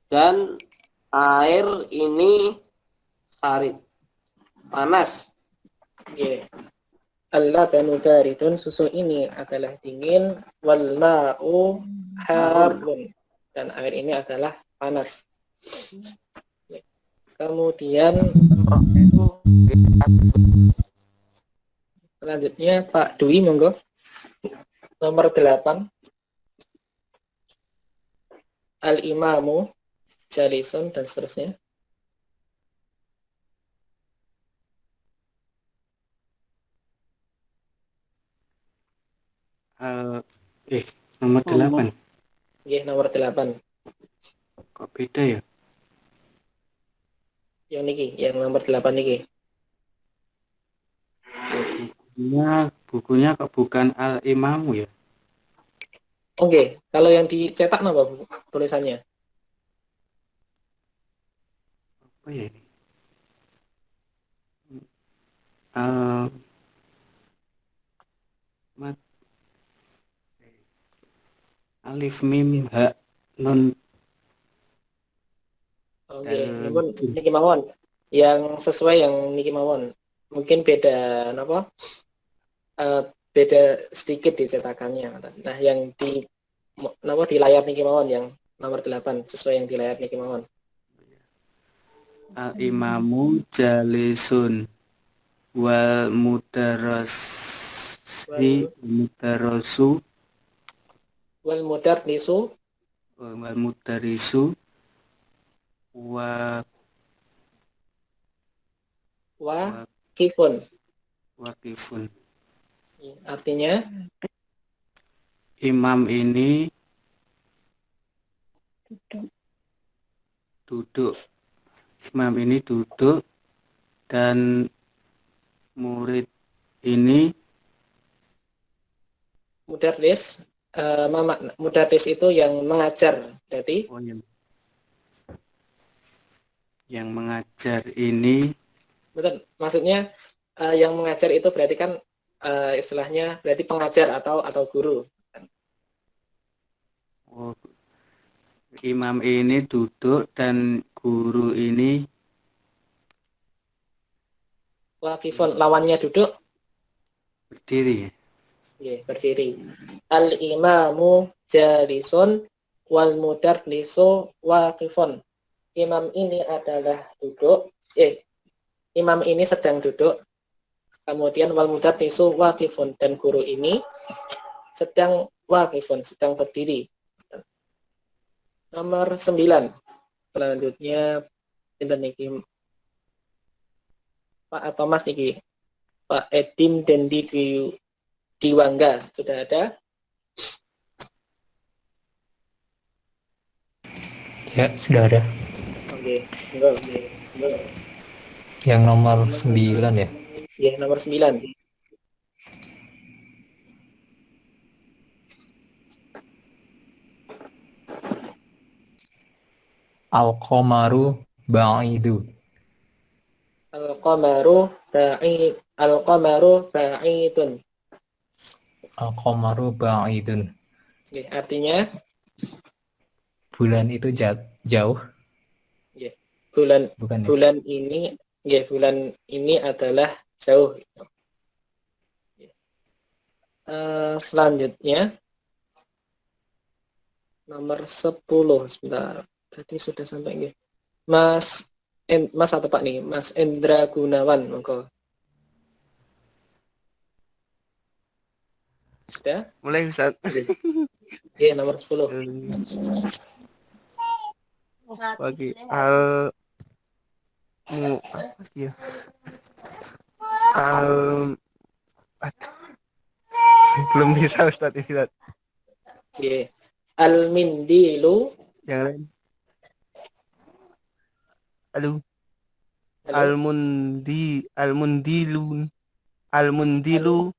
dan air ini harid, panas. yeah. Al-labanu baridun, susu ini adalah dingin, wal ma'u harun, dan air ini adalah panas. Kemudian selanjutnya Pak Dwi, monggo. Nomor 8. Al-imamu jalisun dan seterusnya. Nomor 8. Iya, nomor 8. Kok beda ya? Yang niki, yang nomor 8 niki. Bukunya kok bukan Al-Imamu ya? Oke, kalau yang dicetak apa tulisannya? Apa ya ini? Alif mim ha nun. Oke, niki mawon. Yang sesuai yang niki mawon. Mungkin beda apa? Beda sedikit di cetakannya. Nah, yang di layar niki mawon yang nomor 8 sesuai yang di layar niki mawon. Al-imamu jalisun wal mudarasu wal mudarisu wa kifun. Wakifun. Artinya imam ini duduk. Imam ini duduk dan murid ini mudarris. Mudarris itu yang mengajar, berarti yang mengajar ini betul. Maksudnya yang mengajar itu berarti kan istilahnya berarti pengajar atau guru. Imam ini duduk dan guru ini Wakifun, lawannya duduk, berdiri. Berdiri. Al-imamu jalisun wal mudarrisu waqifun. Imam ini adalah duduk, imam ini sedang duduk, kemudian wal mudarrisu waqifun, dan guru ini sedang waqifun, sedang berdiri. Nomor 9. Selanjutnya niki Pak atau Mas niki Pak Edim dan Diwangga sudah ada? Ya, sudah ada. Oke. Yang nomor 9 ya? Iya, nomor 9. Al-qamaru ba'idu. Al-qamaru ba'idun. Al-qamaru ba'idun. Artinya bulan itu jauh. Bulan bukan ya? bulan ini adalah jauh. Selanjutnya nomor 10. Sebentar. Berarti sudah sampai Mas atau Pak nih, Mas Endra Gunawan, monggo. Sudah? Mulai Ustaz. Iya, nomor 10. Bagi belum bisa Ustaz ini. Oke. Al-mindilu. Yang lain. Halo? Al-mundilu nadifun. Al-mindilu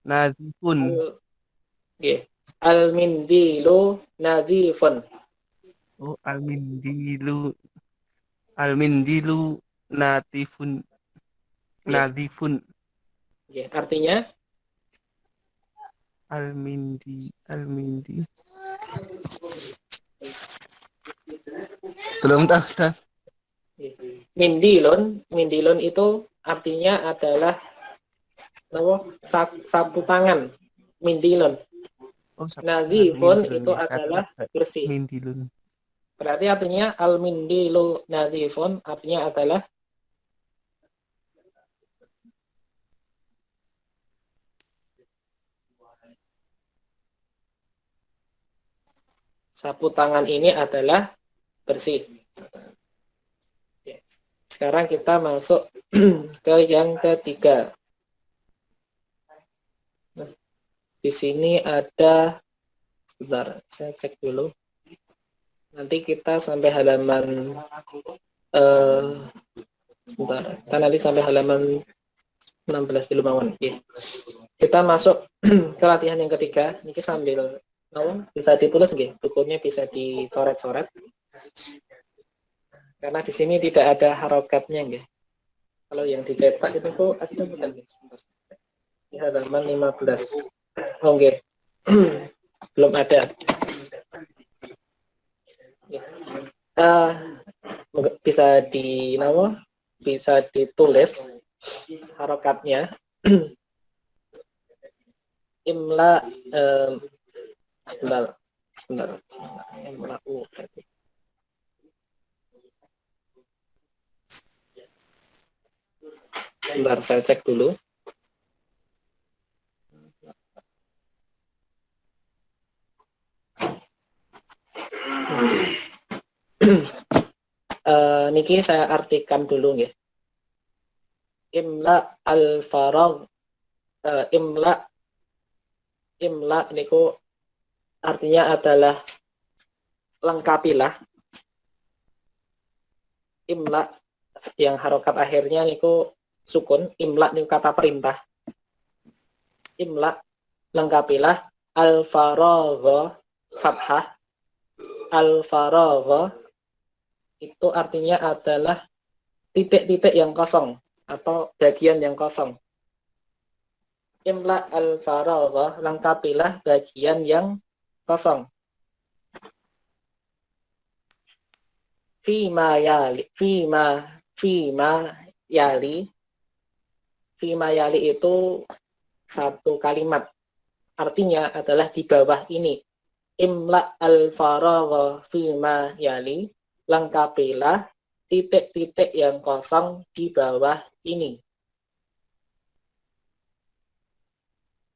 nadifun. Oh, al-mindilu nadifun. Oke, artinya Al-Mindi. Belum tahu, Ustaz. Mindilun itu artinya adalah sapu tangan. Mindilun. Oh, sapu Nadhifun mindilun itu ya. Saya adalah kira bersih. mindilun. Berarti artinya al-mindilu nadhifun artinya adalah sapu tangan ini adalah bersih. Sekarang kita masuk ke yang ketiga. Nah, di sini ada, sebentar, saya cek dulu. Nanti kita sampai halaman, sebentar, kita nanti sampai halaman 16 dulu mawon. Kita masuk ke latihan yang ketiga. Ini sambil bisa ditulis nggih, bukunya bisa dicoret-coret. Karena di sini tidak ada harokatnya nggih. Kalau yang dicetak itu kok ada bukan nggih? Di halaman 15. Oh nggih. Belum ada. Bisa bisa ditulis harokatnya. Imla sebentar. Imla Sebentar, saya cek dulu. Niki saya artikan dulu ya. Imla al-faragh, imla niku artinya adalah lengkapilah. Imla yang harokat akhirnya niku sukun. Imla niku kata perintah. Imla lengkapilah. Al-faragh fathah. Al-faragh itu artinya adalah titik-titik yang kosong atau bagian yang kosong. Imla al-faragh, lengkapilah bagian yang kosong. Fima yali itu satu kalimat. Artinya adalah di bawah ini. Imla al-faragh fima yali, lengkapilah titik-titik yang kosong di bawah ini.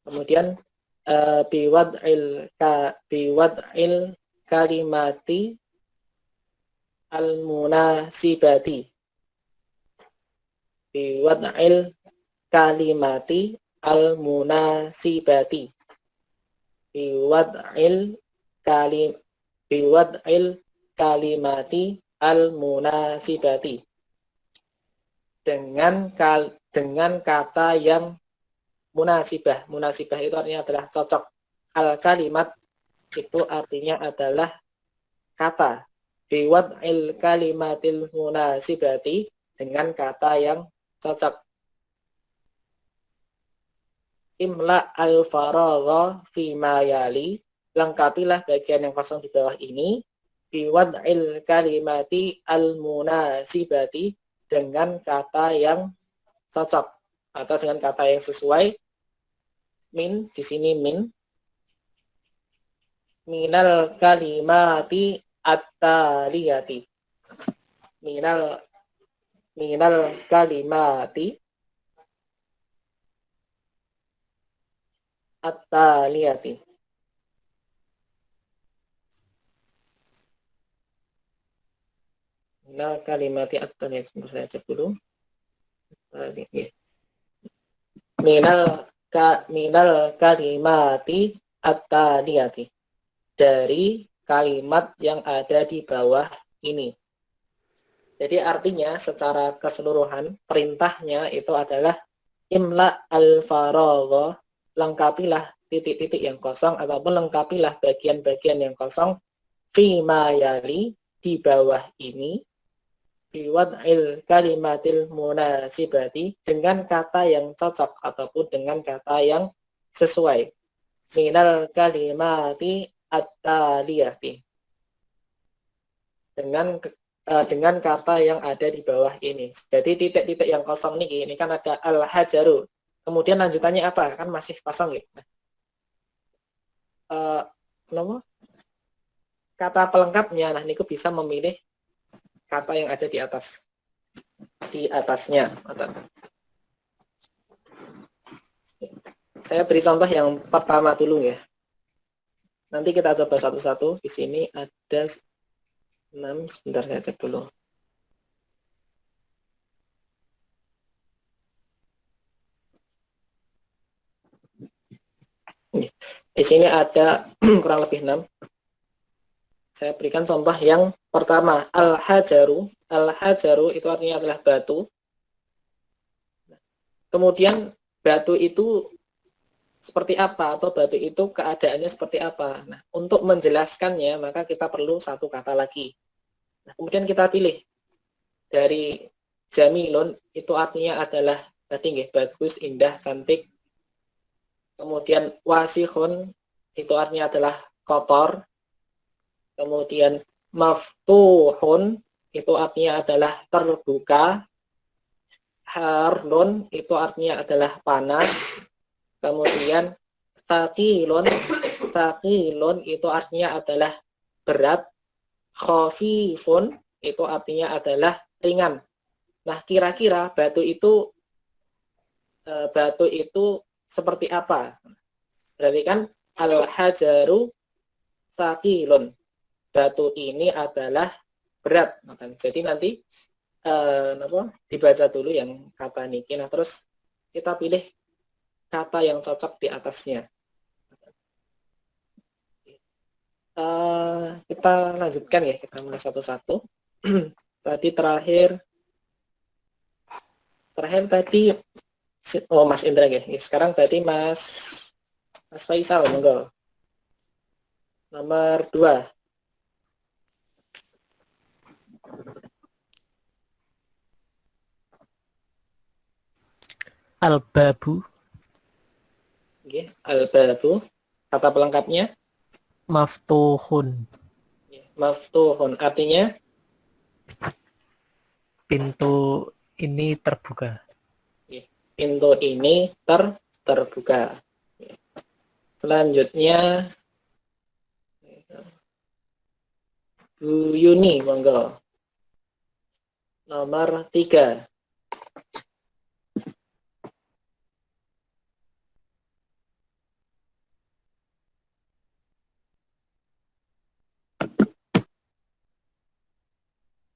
Kemudian biwad'il kalimati al-munasibati. Biwad'il kalimati al-munasibati. Biwad'il kalimati al-munasibati. Dengan kata yang munasibah. Munasibah itu artinya adalah cocok. Al-kalimat itu artinya adalah kata. Biwad'il kalimatil munasibati, dengan kata yang cocok. Imla al-faragha fima yali, lengkapilah bagian yang kosong di bawah ini. Biwad'il kalimati al-munasibati, dengan kata yang cocok atau dengan kata yang sesuai. Min, di sini min. Minal kalimati at-taliyati. Minal kalimati at-taliyati. Minal kalimati at-taliyati. Saya cek dulu. Minal kalimati at-taliyati. Dari kalimat yang ada di bawah ini. Jadi artinya secara keseluruhan perintahnya itu adalah imla al-faragha, lengkapilah titik-titik yang kosong ataupun lengkapilah bagian-bagian yang kosong fima yali, di bawah ini. biwad'il kalimatil munasibati, dengan kata yang cocok ataupun dengan kata yang sesuai, minal kalimati at-taliyati, dengan kata yang ada di bawah ini. Jadi titik-titik yang kosong ini kan ada al-hajaru. Kemudian lanjutannya apa? Kan masih kosong ya. Kata pelengkapnya, nah niku bisa memilih kata yang ada di atasnya. Saya beri contoh yang pertama dulu ya. Nanti kita coba satu-satu. Di sini ada 6, sebentar saya cek dulu. Di sini ada kurang lebih 6. Saya berikan contoh yang pertama, al-hajaru. Al-hajaru itu artinya adalah batu. Kemudian batu itu seperti apa, atau batu itu keadaannya seperti apa. Nah, untuk menjelaskannya, maka kita perlu satu kata lagi. Nah, kemudian kita pilih dari jamilun, itu artinya adalah tadi nggih, bagus, indah, cantik. Kemudian wasihun, itu artinya adalah kotor. Kemudian maftuhun, itu artinya adalah terbuka. Harlun, itu artinya adalah panas. Kemudian thaqilun itu artinya adalah berat. Khafifun itu artinya adalah ringan. Nah, kira-kira batu itu seperti apa? Berarti kan al-hajaru thaqilun. Batu ini adalah berat. Jadi nanti dibaca dulu yang kata niki. Nah, terus kita pilih kata yang cocok di atasnya. Kita lanjutkan ya, kita mulai satu-satu. Tadi terakhir tadi Mas Indra ya. Sekarang tadi Mas Faisal, monggo. Nomor 2. Al-babu. Al-babu. Kata pelengkapnya Maftuhun. Maftuhun artinya pintu ini terbuka. Pintu ini terbuka. Selanjutnya Bu Yuni, monggo. Nomor 3.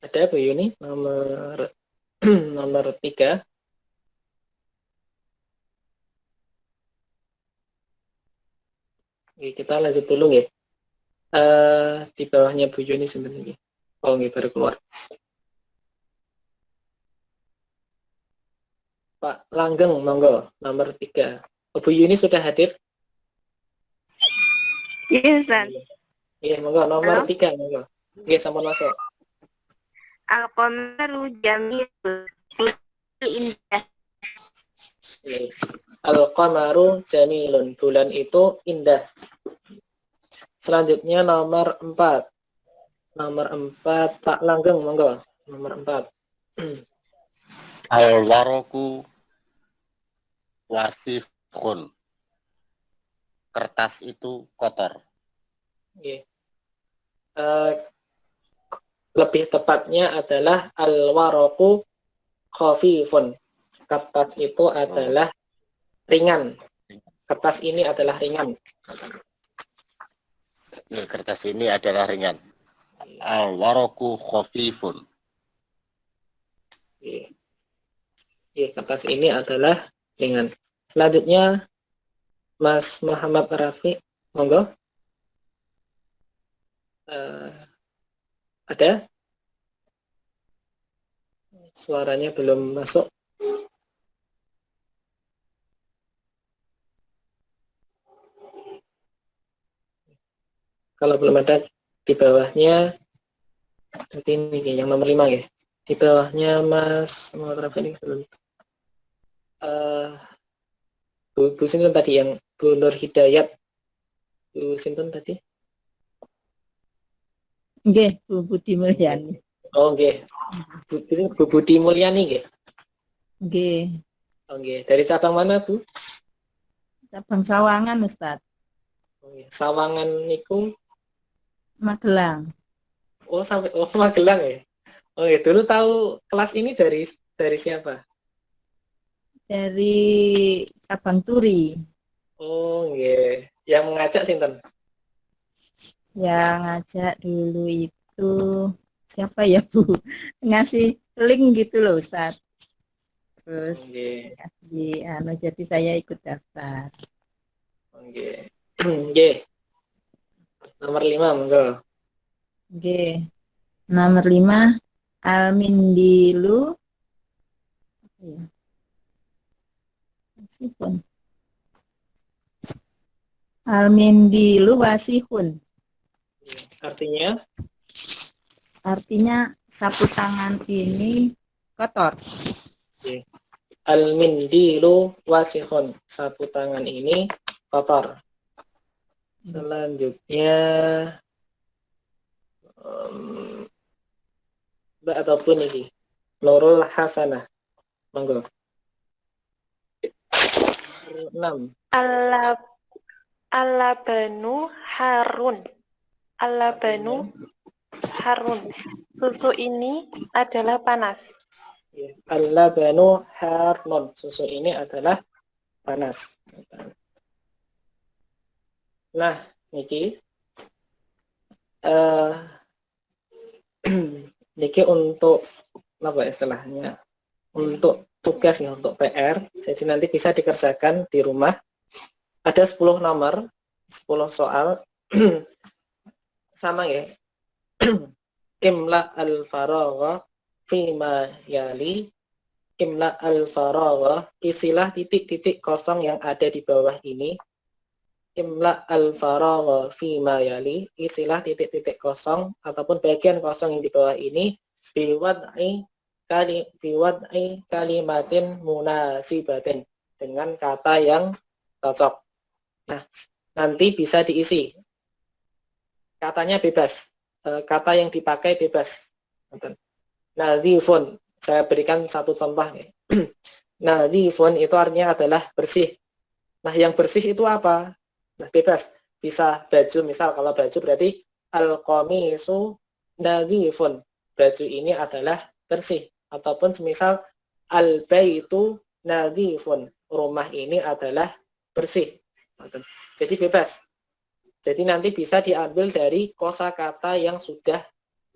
Ada Bu Yuni, nomor 3. Oke, kita lanjut dulu ya. Di bawahnya Bu Yuni sebenarnya. Oh, nggih, baru keluar. Pak Langgeng, monggo, nomor 3. Oh, Bu Yuni sudah hadir? Iya, Ustaz. Iya, monggo, nomor 3, monggo. Oke, sampun masuk. Al-qamaru jamilun. Indah. Al-qamaru jamilun. Bulan itu indah. Selanjutnya nomor 4. Nomor 4, Pak Langgeng, monggo. Nomor 4. Al-waraku wasifun. Kertas itu kotor. Yeah. Lebih tepatnya adalah al-waraku khafifun. Kertas itu adalah ringan. Kertas ini adalah ringan. Kertas ini adalah ringan. Al-waraku khafifun. Kertas ini adalah ringan. Selanjutnya Mas Muhammad Rafi, monggo. Ada? Suaranya belum masuk. Kalau belum ada, di bawahnya berarti ini yang nomor 5 ya. Di bawahnya Mas Muhammad Rafi Bu Sinton tadi yang Bu Nur Hidayat. Bu Sinton tadi? Nggih, Bu Budi Mulyani. Oh, nggih. Bu Budi Mulyani nggih. Nggih. Oh, nggih. Dari cabang mana, Bu? Cabang Sawangan, Ustaz. Oh, nggih. Sawangan niku Magelang. oh sampai Magelang ya. Oh ya, dulu tahu kelas ini dari siapa? Dari cabang Turi. Oh, nggih. Yang mengajak sinten? Yang ngajak dulu itu siapa ya, Bu? Ngasih link gitu loh, Ustaz. Terus jadi saya ikut daftar. Nggih. Nggih. Nomor 5 monggo. Nggih. Nomor 5 Al-Mindilu Wasihun. Al-Mindilu wasihun. Artinya? Artinya sapu tangan ini kotor. Nggih. Al-mindilu wasihun. Sapu tangan ini kotor. Selanjutnya Mbak ataupun ini Nurul Hasanah. Monggo. 6. Al-labanu harun. Al-labanu harun. Susu ini adalah panas. Al-labanu harun. Susu ini adalah panas. Nah, niki niki untuk apa istilahnya? Untuk tugas ya, untuk PR. Jadi nanti bisa dikerjakan di rumah. Ada 10 nomor, 10 soal. Sama ya. Imla al-faragha fima yali. Imla al-faragha, isilah titik-titik kosong yang ada di bawah ini. Imla al-faragha fima yali, isilah titik-titik kosong ataupun bagian kosong yang di bawah ini biwad'i kalimatin munasibatin, dengan kata yang cocok. Nah, nanti bisa diisi. Katanya bebas. Kata yang dipakai bebas. Nadhifun, saya berikan satu contoh. Nadhifun itu artinya adalah bersih. Nah, yang bersih itu apa? Nah, bebas. Bisa baju, misal kalau baju berarti al-qamisu nadhifun. Baju ini adalah bersih. Ataupun semisal al-baitu nadhifun. Rumah ini adalah bersih. Jadi bebas. Jadi nanti bisa diambil dari kosakata yang sudah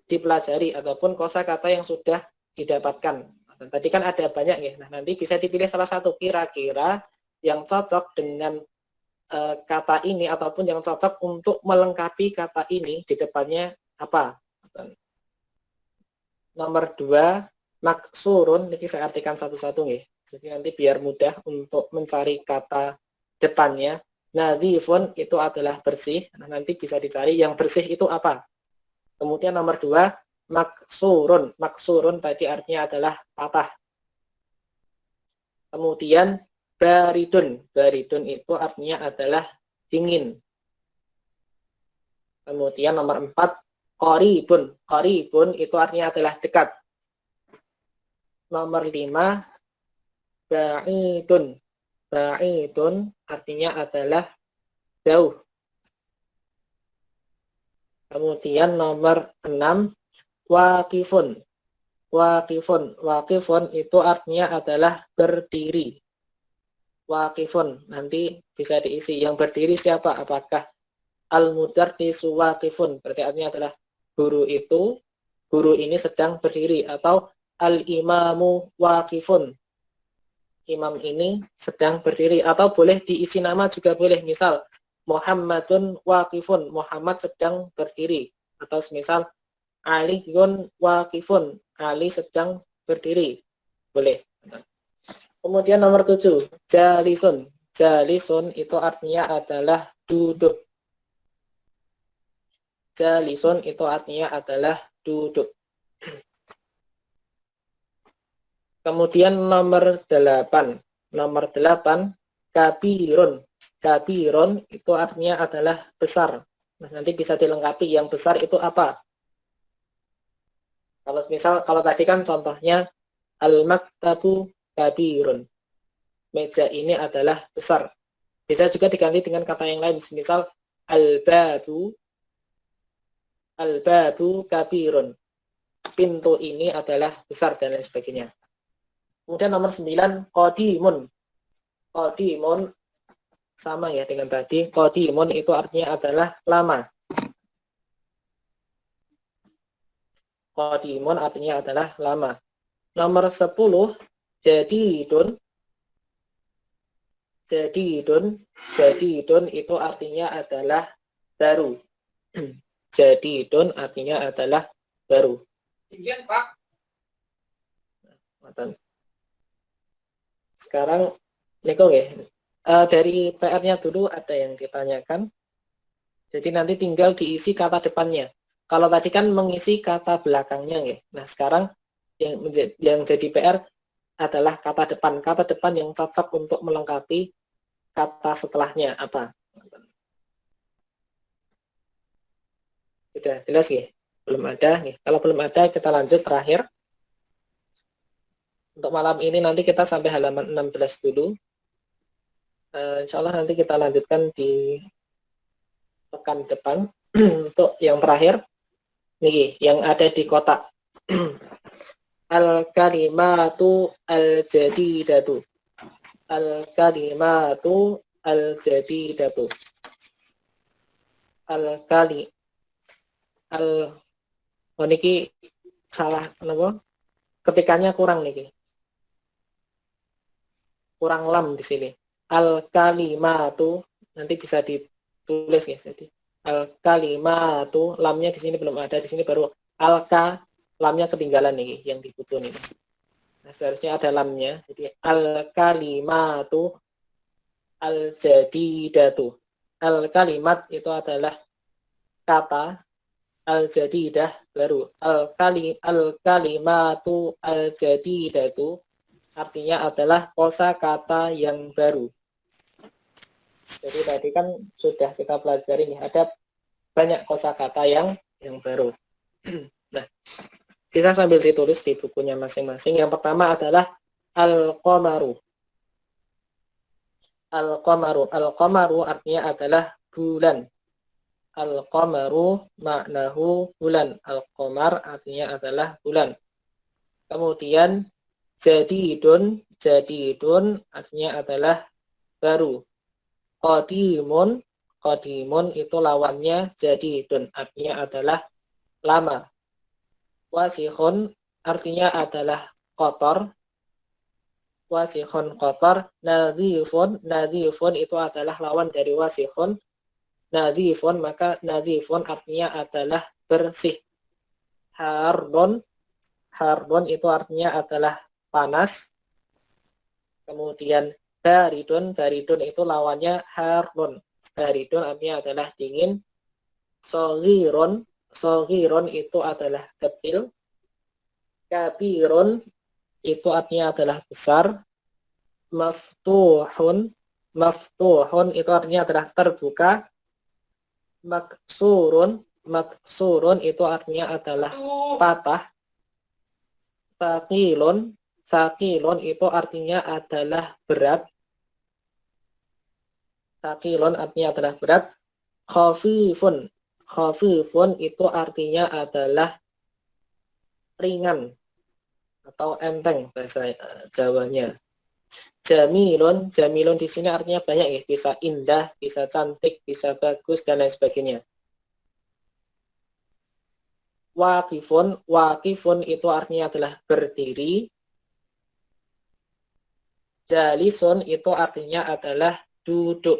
dipelajari ataupun kosakata yang sudah didapatkan. Tadi kan ada banyak ya. Nah, nanti bisa dipilih salah satu kira-kira yang cocok dengan kata ini ataupun yang cocok untuk melengkapi kata ini di depannya apa. Nomor 2, maksurun, ini saya artikan satu-satu nih. Jadi nanti biar mudah untuk mencari kata depannya. Nadhifun itu adalah bersih. Nah, nanti bisa dicari yang bersih itu apa. Kemudian nomor 2, maksurun. Maksurun tadi artinya adalah patah. Kemudian baridun. Baridun itu artinya adalah dingin. Kemudian nomor 4, qaribun. Qaribun itu artinya adalah dekat. Nomor 5, ba'idun. Ba'idun artinya adalah jauh. Kemudian nomor 6, waqifun. Waqifun. Waqifun itu artinya adalah berdiri. Waqifun. Nanti bisa diisi. Yang berdiri siapa? Apakah al-mudarrisu waqifun? Berarti artinya adalah guru ini sedang berdiri. Atau al-imamu waqifun. Imam ini sedang berdiri. Atau boleh diisi nama juga boleh. Misal, Muhammadun waqifun. Muhammad sedang berdiri. Atau semisal, Aliyun waqifun. Ali sedang berdiri. Boleh. Kemudian nomor 7, jalisun. Jalisun itu artinya adalah duduk. Jalisun itu artinya adalah duduk. Kemudian nomor 8. Nomor 8, kabirun. Kabirun itu artinya adalah besar. Nah, nanti bisa dilengkapi yang besar itu apa? Kalau tadi kan contohnya al-maktabu kabirun. Meja ini adalah besar. Bisa juga diganti dengan kata yang lain, misal al-babu kabirun. Pintu ini adalah besar dan lain sebagainya. Kemudian nomor 9, qadimun. Qadimun sama ya dengan tadi. Qadimun itu artinya adalah lama. Qadimun artinya adalah lama. Nomor 10, jadidun. Jadidun itu artinya adalah baru. Jadidun artinya adalah baru. Pak. Sekarang Niko ya. Dari PR-nya dulu ada yang ditanyakan. Jadi nanti tinggal diisi kata depannya. Kalau tadi kan mengisi kata belakangnya ya. Nah, sekarang yang jadi PR adalah kata depan. Kata depan yang cocok untuk melengkapi kata setelahnya apa. Sudah jelas ya? Belum ada nih. Kalau belum ada kita lanjut terakhir. Untuk malam ini nanti kita sampai halaman 16 dulu. Insya Allah nanti kita lanjutkan di pekan depan. Untuk yang terakhir, nih yang ada di kotak. Al-kalimatu al-jadidatu. Al-kalimatu al-jadidatu. Oh niki salah kenapa? Ketikannya kurang niki. Kurang lam di sini. Al-kalimatu nanti bisa ditulis ya. Jadi al-kalimatu lamnya di sini belum ada, di sini baru al-ka, lamnya ketinggalan nih yang di buku ini. Nah, seharusnya ada lamnya. Jadi al-kalimatu al-jadidatu. Al-kalimat itu adalah kata, al-jadidah baru. Al-kalimatu al-jadidatu artinya adalah kosakata yang baru. Jadi tadi kan sudah kita pelajari nih, ada banyak kosakata yang baru. Nah, kita sambil ditulis di bukunya masing-masing. Yang pertama adalah al-qamaru. Al-qamaru. Al-qamaru artinya adalah bulan. Al-qamaru maknahu bulan. Al-qamar artinya adalah bulan. Kemudian jadidun. Jadidun artinya adalah baru. Qadimun. Qadimun itu lawannya jadidun, artinya adalah lama. Wasihun artinya adalah kotor. Wasihun kotor. Nadhifun. Nadhifun itu adalah lawan dari wasihun. Nadhifun, maka nadhifun artinya adalah bersih. Hardun. Hardun itu artinya adalah panas. Kemudian baridun. Baridun itu lawannya hardun. Baridun artinya adalah dingin. Soghirun. Soghirun itu adalah kecil. Kabirun itu artinya adalah besar. Maftuhun. Maftuhun itu artinya adalah terbuka. Maksurun. Maksurun itu artinya adalah patah. Sakilun. Sakilun itu artinya adalah berat. Sakilun artinya adalah berat. Khafifun. Khafifun itu artinya adalah ringan atau enteng bahasa Jawanya. Jamilun. Jamilun di sini artinya banyak ya, bisa indah, bisa cantik, bisa bagus dan lain sebagainya. Waqifun. Waqifun itu artinya adalah berdiri. Jalisun itu artinya adalah duduk.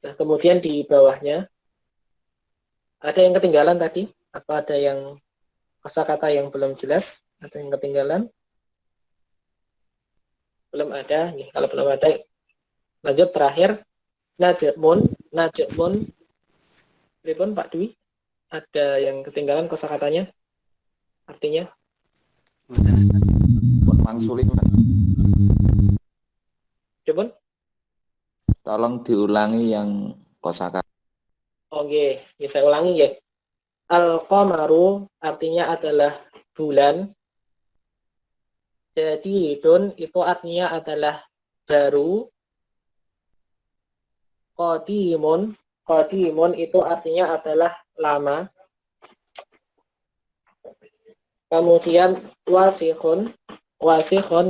Nah, kemudian di bawahnya ada yang ketinggalan tadi? Apa ada yang kosakata yang belum jelas? Ada yang ketinggalan? Belum ada. Nih, kalau belum ada, lanjut terakhir. Najmun. Najmun. Pripun Pak Dwi? Ada yang ketinggalan kosakatanya? artinya? Pun mangsulin, Mas. Coba. Tolong diulangi yang kosakata. Oke, ya saya ulangi ya. Al-qamaru artinya adalah bulan. Jadi itu artinya adalah baru. Qadimun itu artinya adalah lama. Kemudian wasikhun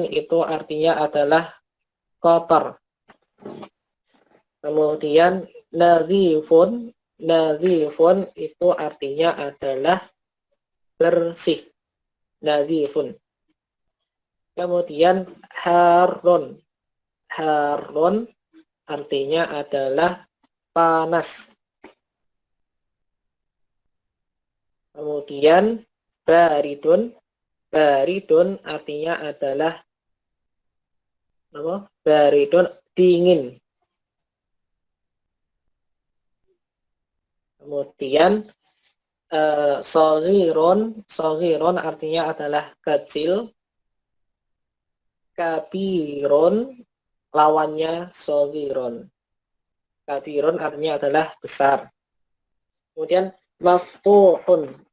itu artinya adalah kotor. Kemudian nadhifun itu artinya adalah bersih. Nadhifun. Kemudian harun artinya adalah panas. Kemudian baridun artinya adalah apa? Baridun dingin. Kemudian soghiron artinya adalah kecil. Kabirun lawannya soghiron. Kabirun artinya adalah besar. Kemudian maftuhun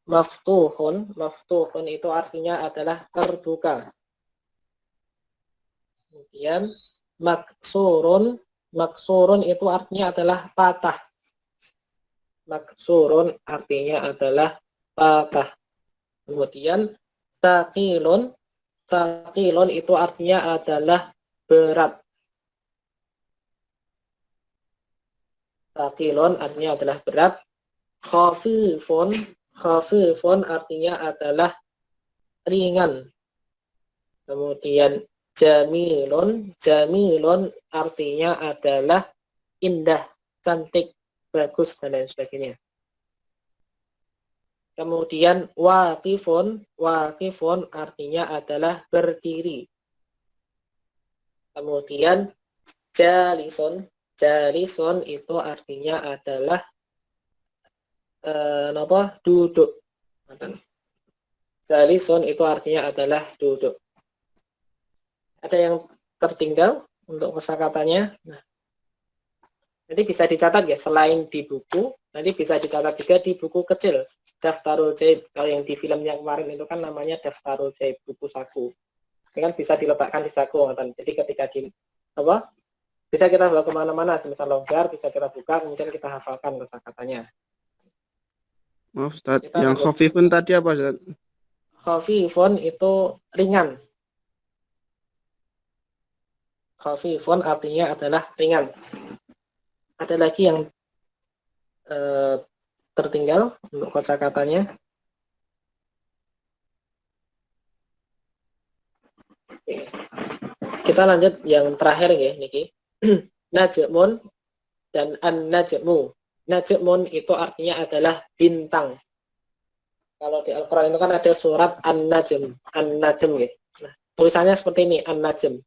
itu artinya adalah terbuka. Kemudian maksurun itu artinya adalah patah. Maksurun artinya adalah patah. Kemudian taqilun itu artinya adalah berat. Taqilun artinya adalah berat. Khafifun artinya adalah ringan. Kemudian jamilun artinya adalah indah, cantik, bagus, dan lain sebagainya. Kemudian waqifun artinya adalah berdiri. Kemudian jalisun itu artinya adalah duduk. Jalisun itu artinya adalah duduk. Ada yang tertinggal untuk kosakatanya? Nah, nanti bisa dicatat ya, selain di buku, nanti bisa dicatat juga di buku kecil, Daftarul Jaib. Kalau yang di film yang kemarin itu kan namanya Daftarul Jaib, buku saku. Ini kan bisa diletakkan di saku. Jadi ketika bisa kita bawa kemana-mana, misal longgar, bisa kita buka, kemudian kita hafalkan kosakatanya. Maaf, Ustaz. Yang khafifun tadi apa, Ustaz? Khafifun itu ringan. Khafifun artinya adalah ringan. Ada lagi yang tertinggal untuk kosakatanya? Kita lanjut yang terakhir ya, Niki. Najmun dan an-najmu. Najmun itu artinya adalah bintang. Kalau di Al-Quran itu kan ada surat an-najm ya. Nah, tulisannya seperti ini, an-najm.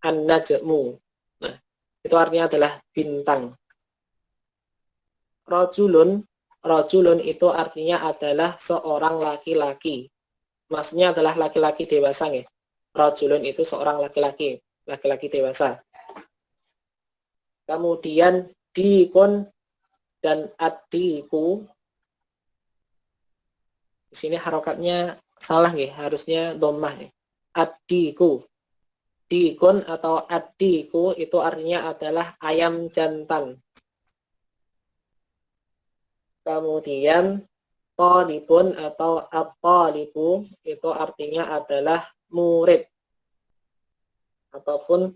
An-najmu. Nah, itu artinya adalah bintang. Rajulun itu artinya adalah seorang laki-laki. Maksudnya adalah laki-laki dewasa ya. Rajulun itu seorang laki-laki dewasa. Kemudian dikun dan ad-diku. Di sini harokatnya salah ya, harusnya dhammah ya. Ad-diku. Dikun atau ad-diku itu artinya adalah ayam jantan. Kemudian talibun atau at-talibu itu artinya adalah murid ataupun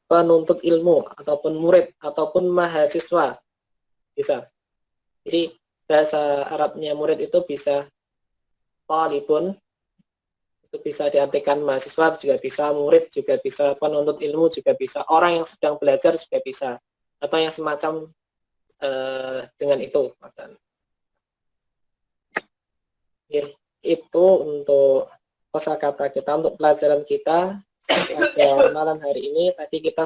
penuntut ilmu ataupun murid ataupun mahasiswa bisa. Jadi bahasa Arabnya murid itu bisa talibun, itu bisa diartikan mahasiswa juga bisa, murid juga bisa, penuntut ilmu juga bisa, orang yang sedang belajar juga bisa, atau yang semacam dengan itu. Ya, itu untuk kosakata kita, untuk pelajaran kita pada malam hari ini. Tadi kita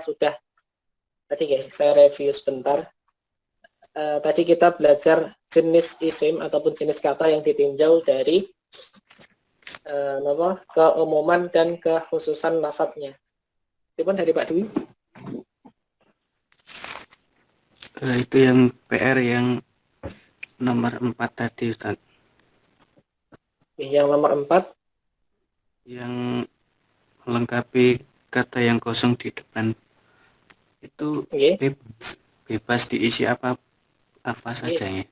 saya review sebentar. Tadi kita belajar jenis isim ataupun jenis kata yang ditinjau dari keumuman dan kekhususan lafadznya. Itu pun dari Pak Dwi. Itu yang PR yang nomor 4 tadi, Ustaz. Yang nomor 4 yang melengkapi kata yang kosong di depan itu bebas diisi apa saja ya.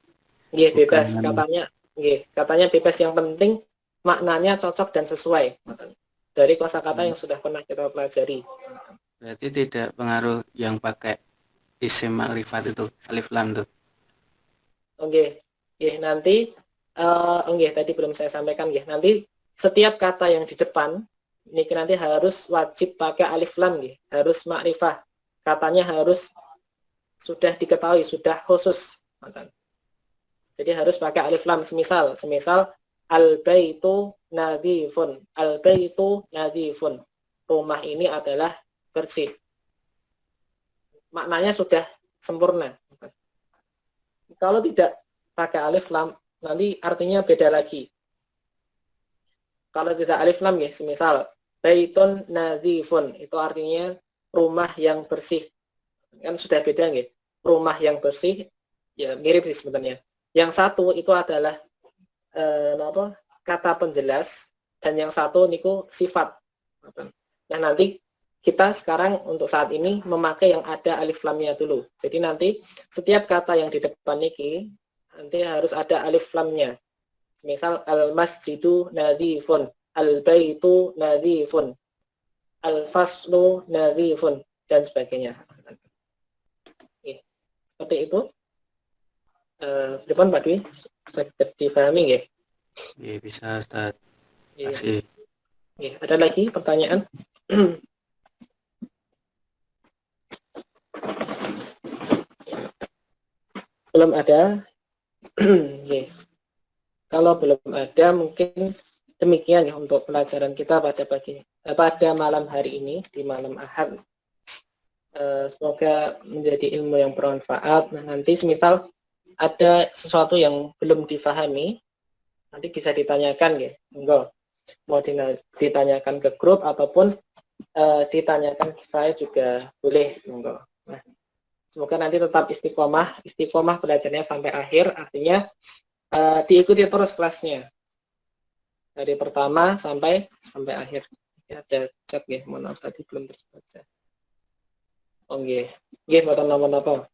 Bebas katanya bebas, yang penting maknanya cocok dan sesuai dari kosakata yang sudah pernah kita pelajari. Berarti tidak pengaruh yang pakai isim makrifat itu alif lam tuh. Nanti tadi belum saya sampaikan nanti setiap kata yang di depan ini nanti harus wajib pakai alif lam harus makrifah. Katanya harus sudah diketahui, sudah khusus. Jadi harus pakai alif lam. Semisal al-baitu nadhifun. Al-baitu nadhifun. Rumah ini adalah bersih. Maknanya sudah sempurna. Kalau tidak pakai alif lam, nanti artinya beda lagi. Kalau tidak alif lam semisal baitun nadhifun, itu artinya rumah yang bersih. Kan sudah beda Rumah yang bersih ya mirip sih sebenarnya. Yang satu itu adalah kata penjelas dan yang satu niku sifat. Nah, nanti kita sekarang untuk saat ini memakai yang ada alif lamnya dulu. Jadi nanti setiap kata yang di depan niki nanti harus ada alif lamnya. Misal al-masjidu nadhifun, al-baitu nadhifun, al-faslu nadhifun, dan sebagainya. Seperti itu. Depan Pak Dwi, difahami ya? Iya, bisa Ustaz. Terima kasih. Ada lagi pertanyaan? Belum ada? Kalau belum ada, mungkin demikian untuk pelajaran kita pada malam hari ini, di malam Ahad. Semoga menjadi ilmu yang bermanfaat. Nah, nanti semisal ada sesuatu yang belum difahami, nanti bisa ditanyakan enggak. Mau ditanyakan ke grup ataupun ditanyakan ke saya juga boleh, enggak. Nah, semoga nanti tetap istiqomah belajarnya sampai akhir, artinya diikuti terus kelasnya dari pertama sampai akhir. Ada chat mohon maaf tadi belum terbaca. Buatan nomor apa?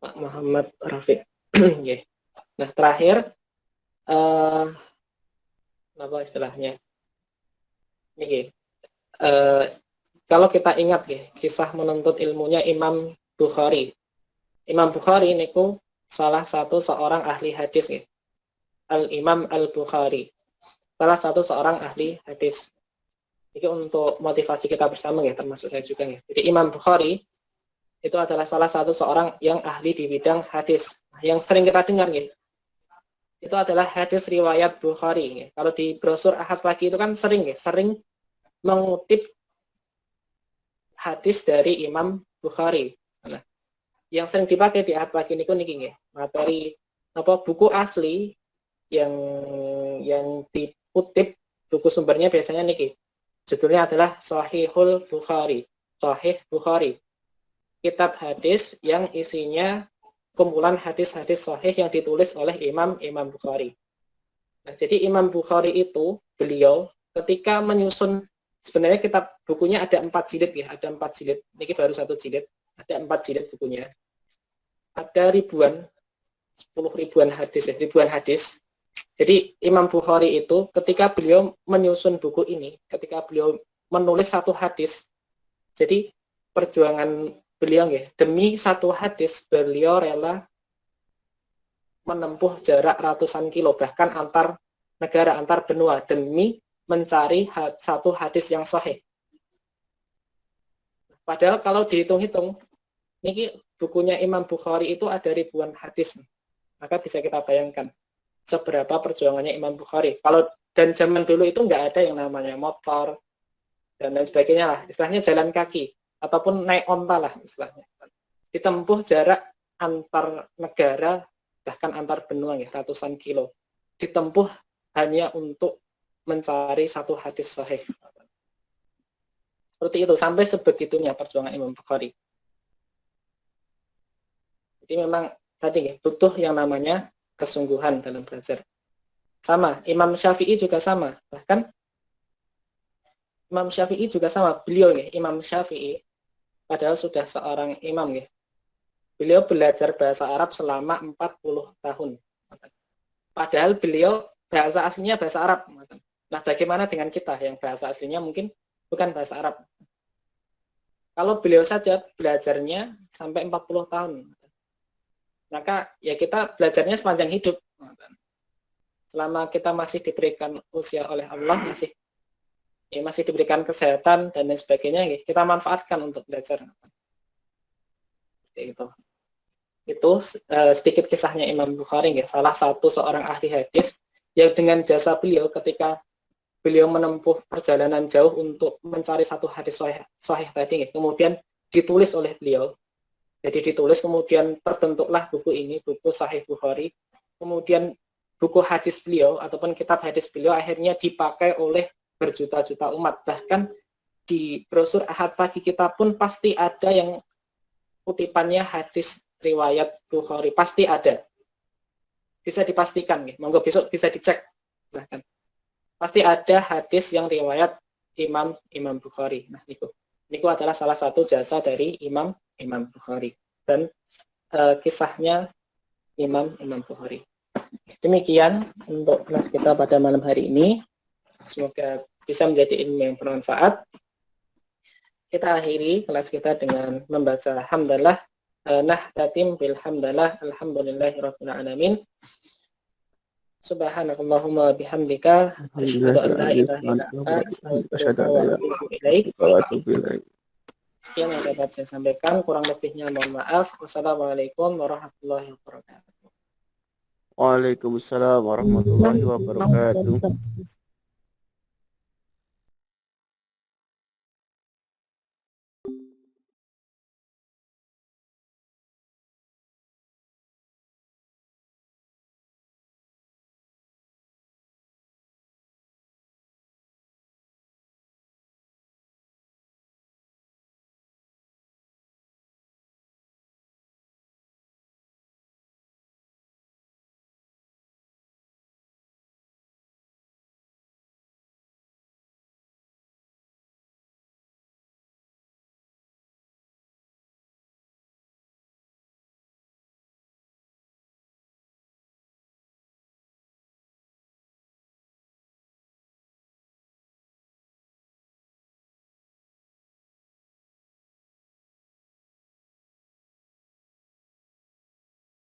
Pak Muhammad Rafiq. Nah, terakhir apa istilahnya? Ini kalau kita ingat kisah menuntut ilmunya Imam Bukhari. Imam Bukhari niku salah satu seorang ahli hadis Al-Imam Al-Bukhari. Salah satu seorang ahli hadis. Ini untuk motivasi kita bersama termasuk saya juga Jadi Imam Bukhari itu adalah salah satu seorang yang ahli di bidang hadis. Yang sering kita dengar itu adalah hadis riwayat Bukhari. Kalau di brosur Ahad Pagi itu kan sering mengutip hadis dari Imam Bukhari. Nah, yang sering dipakai di Ahad Pagi ini materi buku asli yang dikutip, buku sumbernya biasanya judulnya adalah Sahihul Bukhari. Sahih Bukhari. Kitab hadis yang isinya kumpulan hadis-hadis sahih yang ditulis oleh Imam Bukhari. Nah, jadi Imam Bukhari itu beliau ketika menyusun, sebenarnya kitab bukunya ada 4 jilid ada 4 jilid. Ini baru 1 jilid, ada 4 jilid bukunya. Ada ribuan 10 ribuan hadis, ribuan hadis. Jadi Imam Bukhari itu ketika beliau menyusun buku ini, ketika beliau menulis satu hadis, jadi perjuangan beliau ya, demi satu hadis beliau rela menempuh jarak ratusan kilo, bahkan antar negara, antar benua, demi mencari satu hadis yang sahih. Padahal kalau dihitung-hitung, ini bukunya Imam Bukhari itu ada ribuan hadis, maka bisa kita bayangkan seberapa perjuangannya Imam Bukhari. Kalau dan zaman dulu itu nggak ada yang namanya motor dan lain sebagainya lah, istilahnya jalan kaki ataupun naik onta lah istilahnya. Ditempuh jarak antar negara bahkan antar benua ya, ratusan kilo, ditempuh hanya untuk mencari satu hadis sahih. Seperti itu, sampai sebegitunya perjuangan Imam Bukhari. Jadi memang tadi ya, butuh yang namanya kesungguhan dalam belajar. Sama, Imam Syafi'i juga sama. Bahkan Imam Syafi'i juga sama. Beliau ya, Imam Syafi'i, padahal sudah seorang imam ya. Beliau belajar bahasa Arab selama 40 tahun. Padahal beliau bahasa aslinya bahasa Arab. Nah, bagaimana dengan kita yang bahasa aslinya mungkin bukan bahasa Arab? Kalau beliau saja belajarnya sampai 40 tahun, maka ya kita belajarnya sepanjang hidup. Selama kita masih diberikan usia oleh Allah, masih diberikan kesehatan dan lain sebagainya, kita manfaatkan untuk belajar. Itu sedikit kisahnya Imam Bukhari, salah satu seorang ahli hadis yang dengan jasa beliau ketika beliau menempuh perjalanan jauh untuk mencari satu hadis sahih tadi, kemudian ditulis oleh beliau. Jadi ditulis, kemudian terbentuklah buku ini, buku Sahih Bukhari. Kemudian buku hadis beliau ataupun kitab hadis beliau akhirnya dipakai oleh berjuta-juta umat. Bahkan di brosur Ahad Pagi kita pun pasti ada yang kutipannya hadis riwayat Bukhari, pasti ada. Bisa dipastikan, monggo besok bisa dicek. Bahkan pasti ada hadis yang riwayat Imam Bukhari. Nah, itu adalah salah satu jasa dari Imam Bukhari dan kisahnya Imam Bukhari. Demikian untuk kelas kita pada malam hari ini. Semoga bisa menjadi ilmu yang bermanfaat. Kita akhiri kelas kita dengan membaca hamdalah, nahtatim bil hamdalah, alhamdulillahirabbil alamin. Subhanakallahumma bihamdika asyhadu an la ilaha illa anta astaghfiruka wa atubu ilaik. Sekian yang dapat saya sampaikan, kurang lebihnya mohon maaf. Wassalamualaikum warahmatullahi wabarakatuh. Waalaikumsalam warahmatullahi wabarakatuh.